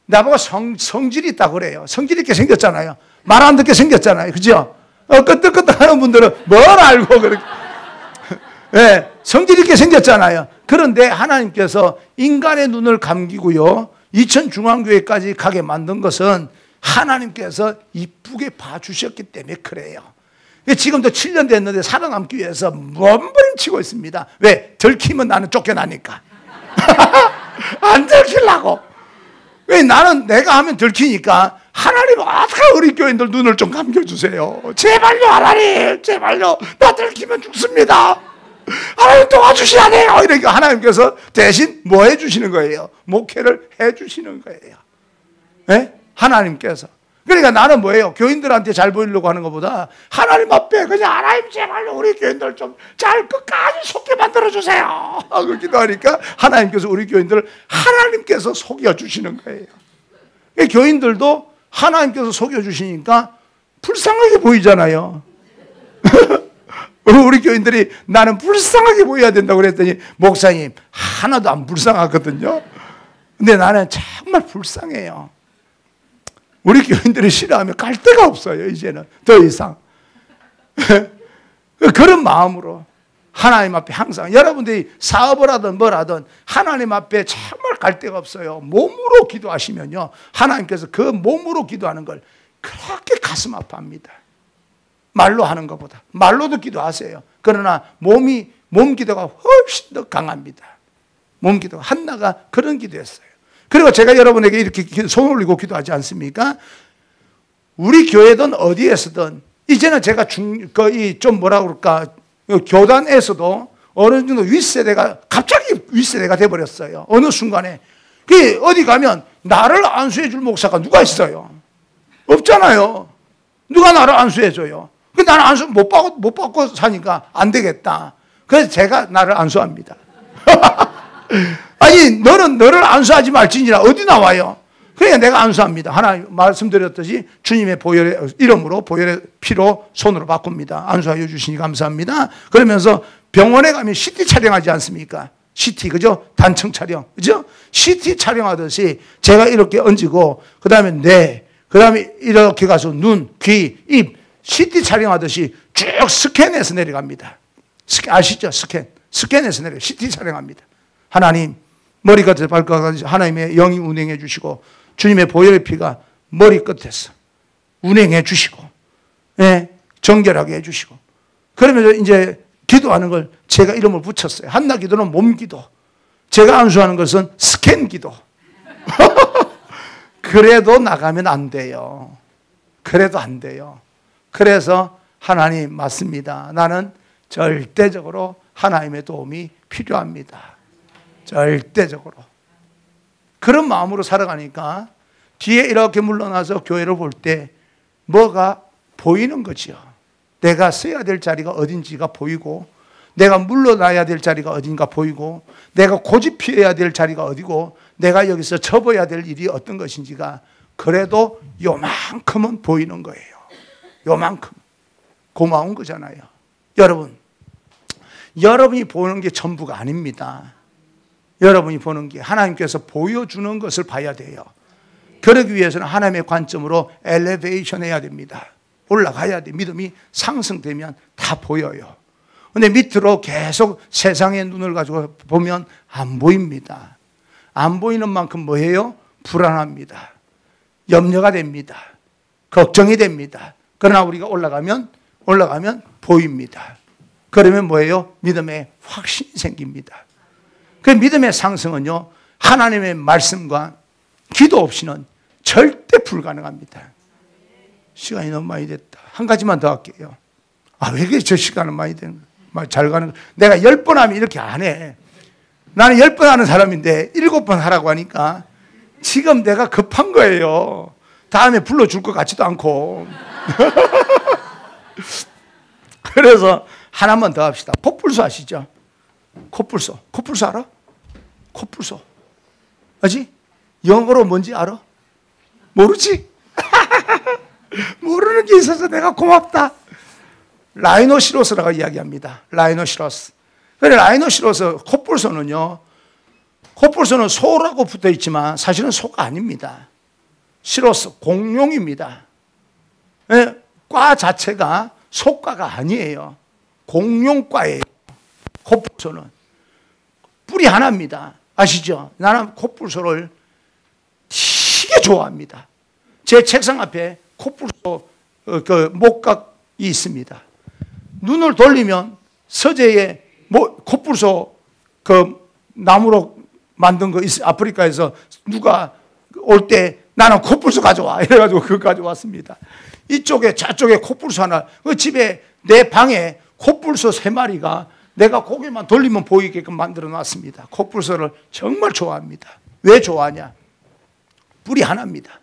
나보고 성질이 있다고 그래요. 성질 있게 생겼잖아요. 말 안 듣게 생겼잖아요. 그죠? 끄떡끄떡 하는 분들은 뭘 알고 그렇게. 네, 성질 있게 생겼잖아요. 그런데 하나님께서 인간의 눈을 감기고요, 이천중앙교회까지 가게 만든 것은 하나님께서 이쁘게 봐주셨기 때문에 그래요. 지금도 7년 됐는데 살아남기 위해서 몸부림치고 있습니다. 왜? 들키면 나는 쫓겨나니까. 안 들키려고. 왜? 나는 내가 하면 들키니까 하나님 어떻게 우리 교인들 눈을 좀 감겨주세요. 제발요 하나님, 제발요. 나 들키면 죽습니다. 하나님 도와주셔야 돼요. 이러니까 하나님께서 대신 뭐 해주시는 거예요? 목회를 해주시는 거예요. 네? 하나님께서. 그러니까 나는 뭐예요? 교인들한테 잘 보이려고 하는 것보다 하나님 앞에 그냥 하나님 제발요 우리 교인들 좀 잘 끝까지 속게 만들어주세요 하고 기도하니까 하나님께서 우리 교인들을 하나님께서 속여주시는 거예요. 교인들도 하나님께서 속여주시니까 불쌍하게 보이잖아요. 우리 교인들이 나는 불쌍하게 보여야 된다고 그랬더니 목사님 하나도 안 불쌍하거든요. 근데 나는 정말 불쌍해요. 우리 교인들이 싫어하면 갈 데가 없어요. 이제는 더 이상. 그런 마음으로 하나님 앞에 항상 여러분들이 사업을 하든 뭘 하든 하나님 앞에 정말 갈 데가 없어요. 몸으로 기도하시면요, 하나님께서 그 몸으로 기도하는 걸 그렇게 가슴 아파합니다. 말로 하는 것보다. 말로도 기도하세요. 그러나 몸 기도가 훨씬 더 강합니다. 몸 기도가. 한나가 그런 기도했어요. 그리고 제가 여러분에게 이렇게 손 올리고 기도하지 않습니까? 우리 교회든 어디에서든 이제는 제가 좀 뭐라 그럴까, 교단에서도 어느 정도 윗세대가 갑자기 윗세대가 돼버렸어요. 어느 순간에. 어디 가면 나를 안수해 줄 목사가 누가 있어요? 없잖아요. 누가 나를 안수해 줘요? 나는 안수 못 받고 사니까 안 되겠다. 그래서 제가 나를 안수합니다. 아니, 너는 너를 안수하지 말지니라 어디 나와요? 그러니까 내가 안수합니다. 하나님 말씀드렸듯이 주님의 보혈의 이름으로, 보혈의 피로 손으로 바꿉니다. 안수하여 주시니 감사합니다. 그러면서 병원에 가면 CT 촬영하지 않습니까? CT, 그죠? 단층 촬영, 그죠? CT 촬영하듯이 제가 이렇게 얹고, 그 다음에 뇌, 그 다음에 이렇게 가서 눈, 귀, 입, CT 촬영하듯이 쭉 스캔해서 내려갑니다. 아시죠? 스캔해서 내려 CT 촬영합니다. 하나님, 머리끝에서 발끝까지 하나님의 영이 운행해 주시고, 주님의 보혈의 피가 머리끝에서 운행해 주시고, 예, 정결하게 해 주시고, 그러면서 이제 기도하는 걸 제가 이름을 붙였어요. 한나 기도는 몸 기도, 제가 안수하는 것은 스캔 기도. 그래도 나가면 안 돼요. 그래도 안 돼요. 그래서 하나님 맞습니다. 나는 절대적으로 하나님의 도움이 필요합니다. 절대적으로. 그런 마음으로 살아가니까 뒤에 이렇게 물러나서 교회를 볼 때 뭐가 보이는 거지요. 내가 서야 될 자리가 어딘지가 보이고, 내가 물러나야 될 자리가 어딘가 보이고, 내가 고집해야 될 자리가 어디고, 내가 여기서 접어야 될 일이 어떤 것인지가 그래도 요만큼은 보이는 거예요. 요만큼. 고마운 거잖아요. 여러분, 여러분이 보는 게 전부가 아닙니다. 여러분이 보는 게 하나님께서 보여주는 것을 봐야 돼요. 그러기 위해서는 하나님의 관점으로 엘리베이션 해야 됩니다. 올라가야 돼. 믿음이 상승되면 다 보여요. 근데 밑으로 계속 세상의 눈을 가지고 보면 안 보입니다. 안 보이는 만큼 뭐예요? 불안합니다. 염려가 됩니다. 걱정이 됩니다. 그러나 우리가 올라가면 보입니다. 그러면 뭐예요? 믿음의 확신이 생깁니다. 그 믿음의 상승은요, 하나님의 말씀과 기도 없이는 절대 불가능합니다. 시간이 너무 많이 됐다. 한 가지만 더 할게요. 왜 이렇게 저 시간은 많이 되는 거야? 잘 가는 거야. 내가 10번 하면 이렇게 안 해. 나는 10번 하는 사람인데 7번 하라고 하니까 지금 내가 급한 거예요. 다음에 불러줄 것 같지도 않고. 그래서 하나만 더 합시다. 코뿔소 아시죠? 코뿔소. 코뿔소 알아? 코뿔소. 알지? 영어로 뭔지 알아? 모르지? 모르는 게 있어서 내가 고맙다. 라이노시로스라고 이야기합니다. 라이노시로스. 그래, 라이노시로스, 코뿔소는요, 코뿔소는 소라고 붙어 있지만 사실은 소가 아닙니다. 시로스 공룡입니다. 예, 과 자체가 속과가 아니에요. 공룡과예요. 코뿔소는 뿔이 하나입니다. 아시죠? 나는 코뿔소를 되게 좋아합니다. 제 책상 앞에 코뿔소 그 목각이 있습니다. 눈을 돌리면 서재에 코뿔소 그 나무로 만든 거 아프리카에서 누가 올 때 나는 코뿔소 가져와 이래가지고 그거 가져왔습니다. 이쪽에 저쪽에 코뿔소 하나, 그 집에 내 방에 코뿔소 3마리가 내가 고개만 돌리면 보이게끔 만들어 놨습니다. 코뿔소를 정말 좋아합니다. 왜 좋아하냐? 뿔이 하나입니다.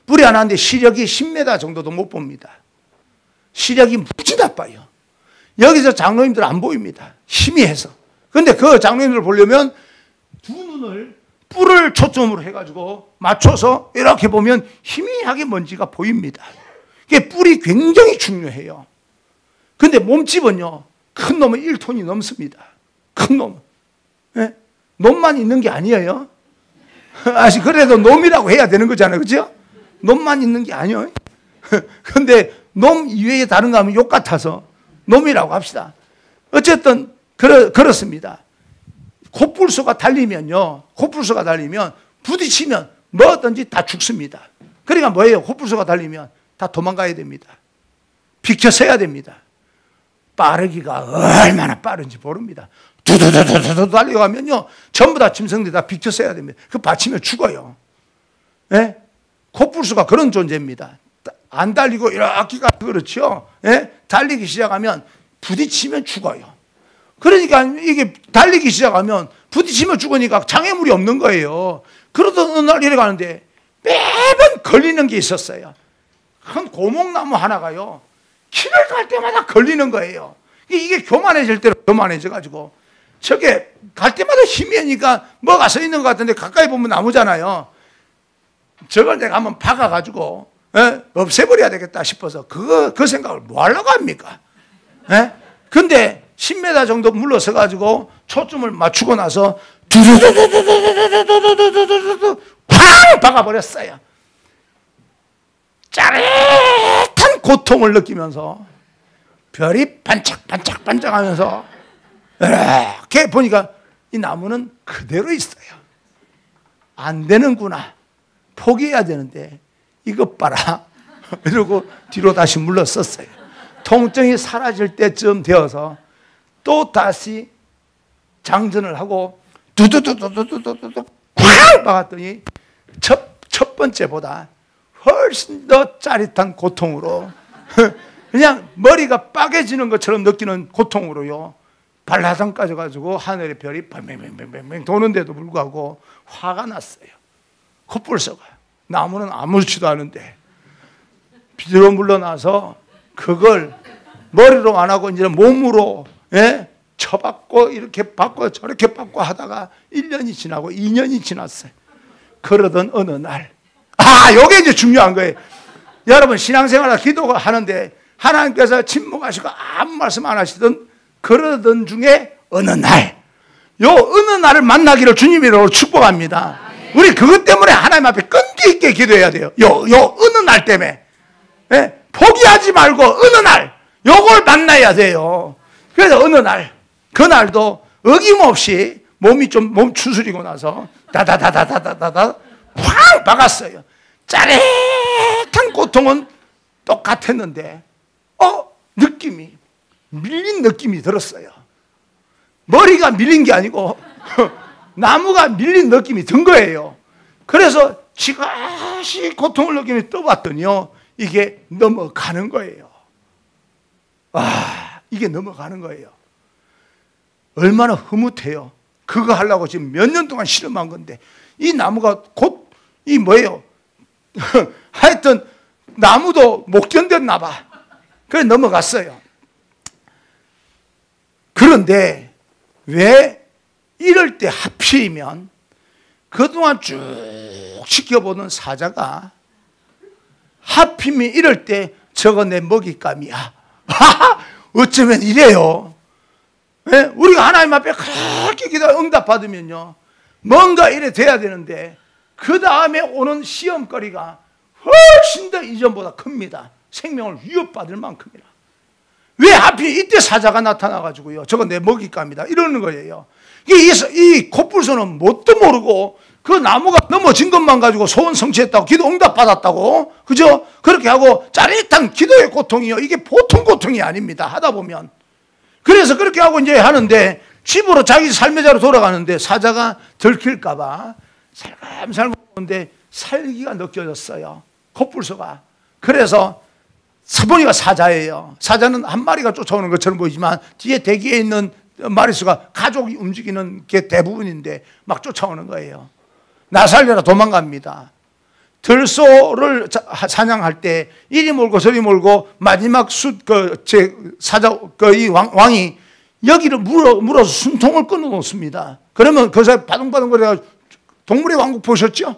뿔이 하나인데 시력이 10m 정도도 못 봅니다. 시력이 무지 나빠요. 여기서 장로님들 안 보입니다. 희미해서. 그런데 그 장로님들 보려면 두 눈을 뿔을 초점으로 해가지고 맞춰서 이렇게 보면 희미하게 먼지가 보입니다. 이게 뿔이 굉장히 중요해요. 근데 몸집은요, 큰 놈은 1톤이 넘습니다. 큰 놈. 예? 놈만 있는 게 아니에요. 그래도 놈이라고 해야 되는 거잖아요. 그죠? 놈만 있는 게 아니에요. 근데 놈 이외에 다른 거 하면 욕 같아서 놈이라고 합시다. 어쨌든, 그렇습니다. 코뿔소가 달리면 부딪히면 뭐든지 다 죽습니다. 그러니까 뭐예요? 코뿔소가 달리면 다 도망가야 됩니다. 비켜서야 됩니다. 빠르기가 얼마나 빠른지 모릅니다. 두두두두두 달려가면요, 전부 다 짐승들이 다 비켜서야 됩니다. 그 받치면 죽어요. 예? 코뿔소가 그런 존재입니다. 안 달리고 이렇게 가도 그렇죠. 예? 달리기 시작하면 부딪히면 죽어요. 그러니까 이게 달리기 시작하면 부딪히면 죽으니까 장애물이 없는 거예요. 그러던 어느 날 이래 가는데 매번 걸리는 게 있었어요. 큰 고목나무 하나가요, 길을 갈 때마다 걸리는 거예요. 이게 교만해질 대로 교만해져가지고 저게 갈 때마다 희미하니까 뭐가 서 있는 것 같은데 가까이 보면 나무잖아요. 저걸 내가 한번 박아가지고 없애버려야 되겠다 싶어서 그 생각을 뭐 하려고 합니까? 근데 10m 정도 물러서가지고 초점을 맞추고 나서 두두두두두두두두두두두두 팡 박아버렸어요. 짜릿한 고통을 느끼면서 별이 반짝반짝반짝하면서 이렇게 보니까 이 나무는 그대로 있어요. 안 되는구나. 포기해야 되는데 이것 봐라. 이러고 뒤로 다시 물러섰어요. 통증이 사라질 때쯤 되어서 또 다시 장전을 하고 두두두두두두두두 쾅 박았더니 첫 번째보다 훨씬 더 짜릿한 고통으로 그냥 머리가 빠개지는 것처럼 느끼는 고통으로요, 발라당 까져가지고 하늘의 별이 뱅뱅뱅뱅뱅 도는데도 불구하고 화가 났어요. 코뿔소가. 나무는 아무렇지도 않은데 비디로 물러나서 그걸 머리로 안 하고 이제 몸으로 쳐받고 이렇게 받고 저렇게 받고 하다가 1년이 지나고 2년이 지났어요. 그러던 어느 날, 요게 이제 중요한 거예요. 여러분 신앙생활 기도가 하는데 하나님께서 침묵하시고 아무 말씀 안 하시던 그러던 중에 어느 날, 어느 날을 만나기를 주님으로 축복합니다. 우리 그것 때문에 하나님 앞에 끈기 있게 기도해야 돼요. 어느 날 때문에. 포기하지 말고 어느 날 요걸 만나야 돼요. 그래서 어느 날, 그날도 어김없이 몸 추스리고 나서 다다다다다다다 확 박았어요. 짜릿한 고통은 똑같았는데 느낌이 밀린 느낌이 들었어요. 머리가 밀린 게 아니고 나무가 밀린 느낌이 든 거예요. 그래서 지그시 고통을 느끼며 떠봤더니요, 이게 넘어가는 거예요. 이게 넘어가는 거예요. 얼마나 흐뭇해요. 그거 하려고 지금 몇 년 동안 실험한 건데 이 나무가 곧 뭐예요? 하여튼 나무도 못 견뎠나 봐. 그래 넘어갔어요. 그런데 왜 이럴 때 하필이면 그동안 쭉 지켜보던 사자가 하필이면 이럴 때 저거 내 먹잇감이야. 어쩌면 이래요. 우리가 하나님 앞에 그렇게 기도 응답받으면요, 뭔가 이래 돼야 되는데 그 다음에 오는 시험거리가 훨씬 더 이전보다 큽니다. 생명을 위협받을 만큼이나. 왜 하필 이때 사자가 나타나가지고요, 저거 내 먹잇감이다 이러는 거예요. 이 코뿔소는 뭣도 모르고 그 나무가 넘어진 것만 가지고 소원 성취했다고, 기도 응답받았다고, 그죠? 그렇게 하고 짜릿한 기도의 고통이요, 이게 보통 고통이 아닙니다, 하다 보면. 그래서 그렇게 하고 이제 하는데 집으로 자기 삶의 자로 돌아가는데 사자가 들킬까봐 살감살감 오는데 살기가 느껴졌어요, 코뿔소가. 그래서 보니까 사자예요. 사자는 한 마리가 쫓아오는 것처럼 보이지만 뒤에 대기에 있는 마리수가 가족이 움직이는 게 대부분인데 막 쫓아오는 거예요. 나 살려라 도망갑니다. 들소를 사냥할 때 이리 몰고 저리 몰고 마지막 이 왕이 여기를 물어서 숨통을 끊어 놓습니다. 그러면 그 사이 바둥바둥거려. 동물의 왕국 보셨죠?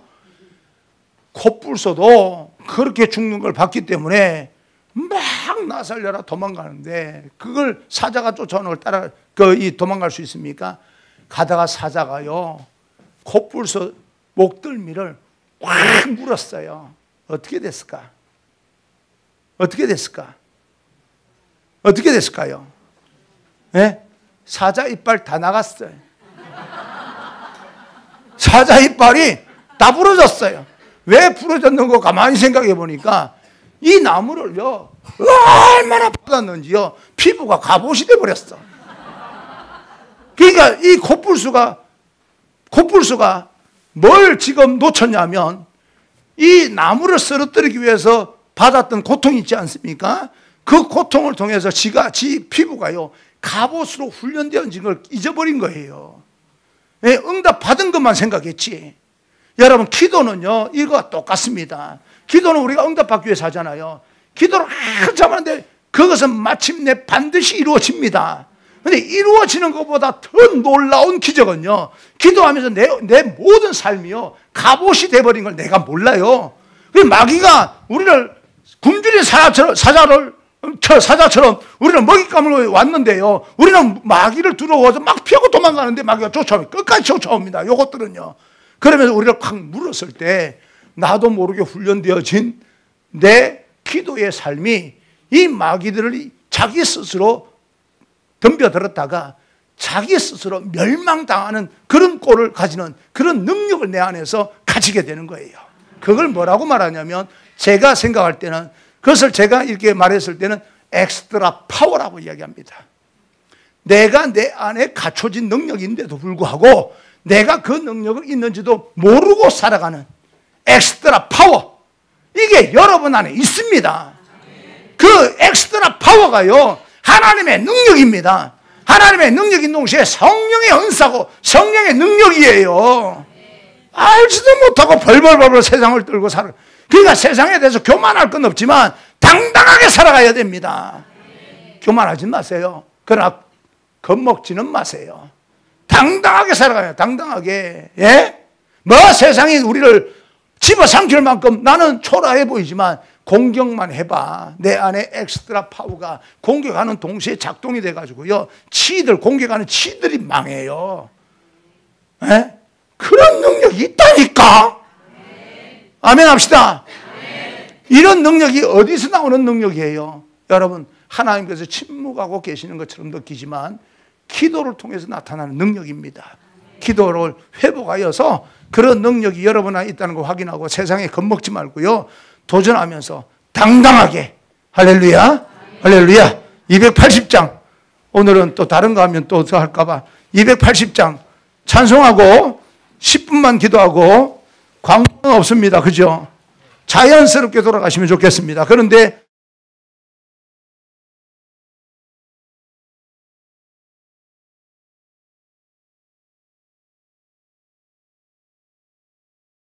코뿔소도 그렇게 죽는 걸 봤기 때문에 막 나 살려라 도망가는데, 그걸 사자가 쫓아오는 걸 따라 도망갈 수 있습니까? 가다가 사자가요, 코뿔소 목덜미를 확 물었어요. 어떻게 됐을까? 어떻게 됐을까? 어떻게 됐을까요? 네? 사자 이빨 다 나갔어요. 사자 이빨이 다 부러졌어요. 왜 부러졌는 거 가만히 생각해 보니까 이 나무를요, 얼마나 받았는지요, 피부가 갑옷이 돼버렸어. 그러니까 이 코뿔소가 뭘 지금 놓쳤냐면, 이 나무를 쓰러뜨리기 위해서 받았던 고통이 있지 않습니까? 그 고통을 통해서 지 피부가요, 갑옷으로 훈련되어진 걸 잊어버린 거예요. 네, 응답 받은 것만 생각했지. 여러분, 기도는요, 이거와 똑같습니다. 기도는 우리가 응답받기 위해서 하잖아요. 기도를 한참 하는데 그것은 마침내 반드시 이루어집니다. 근데 이루어지는 것보다 더 놀라운 기적은요, 기도하면서 내 모든 삶이요, 갑옷이 돼버린 걸 내가 몰라요. 마귀가 우리를 굶주린 사자처럼 우리를 먹잇감으로 왔는데요, 우리는 마귀를 두려워서 막 피하고 도망가는데 마귀가 끝까지 쫓아옵니다. 요것들은요. 그러면서 우리를 콱 물었을 때 나도 모르게 훈련되어진 내 기도의 삶이 이 마귀들을 자기 스스로 덤벼들었다가 자기 스스로 멸망당하는 그런 꼴을 가지는 그런 능력을 내 안에서 가지게 되는 거예요. 그걸 뭐라고 말하냐면, 제가 생각할 때는, 그것을 제가 이렇게 말했을 때는 엑스트라 파워라고 이야기합니다. 내가 내 안에 갖춰진 능력인데도 불구하고 내가 그 능력을 있는지도 모르고 살아가는 엑스트라 파워, 이게 여러분 안에 있습니다. 그 엑스트라 파워가요, 하나님의 능력입니다. 하나님의 능력인 동시에 성령의 은사고 성령의 능력이에요. 알지도 못하고 벌벌벌벌 세상을 떨고 살아. 그러니까 세상에 대해서 교만할 건 없지만 당당하게 살아가야 됩니다. 교만하지 마세요. 그러나 겁먹지는 마세요. 당당하게 살아가요. 당당하게. 예? 뭐 세상이 우리를 집어삼킬 만큼 나는 초라해 보이지만 공격만 해봐. 내 안에 엑스트라 파워가 공격하는 동시에 작동이 돼가지고요, 공격하는 치들이 망해요. 예? 그런 능력이 있다니까. 아멘 합시다. 이런 능력이 어디서 나오는 능력이에요? 여러분, 하나님께서 침묵하고 계시는 것처럼 느끼지만 기도를 통해서 나타나는 능력입니다. 기도를 회복하여서 그런 능력이 여러분 안에 있다는 거 확인하고 세상에 겁먹지 말고요, 도전하면서 당당하게. 할렐루야, 할렐루야. 280장, 오늘은 또 다른 거 하면 또 더 할까봐 280장 찬송하고 10분만 기도하고 광고는 없습니다. 그죠? 자연스럽게 돌아가시면 좋겠습니다. 그런데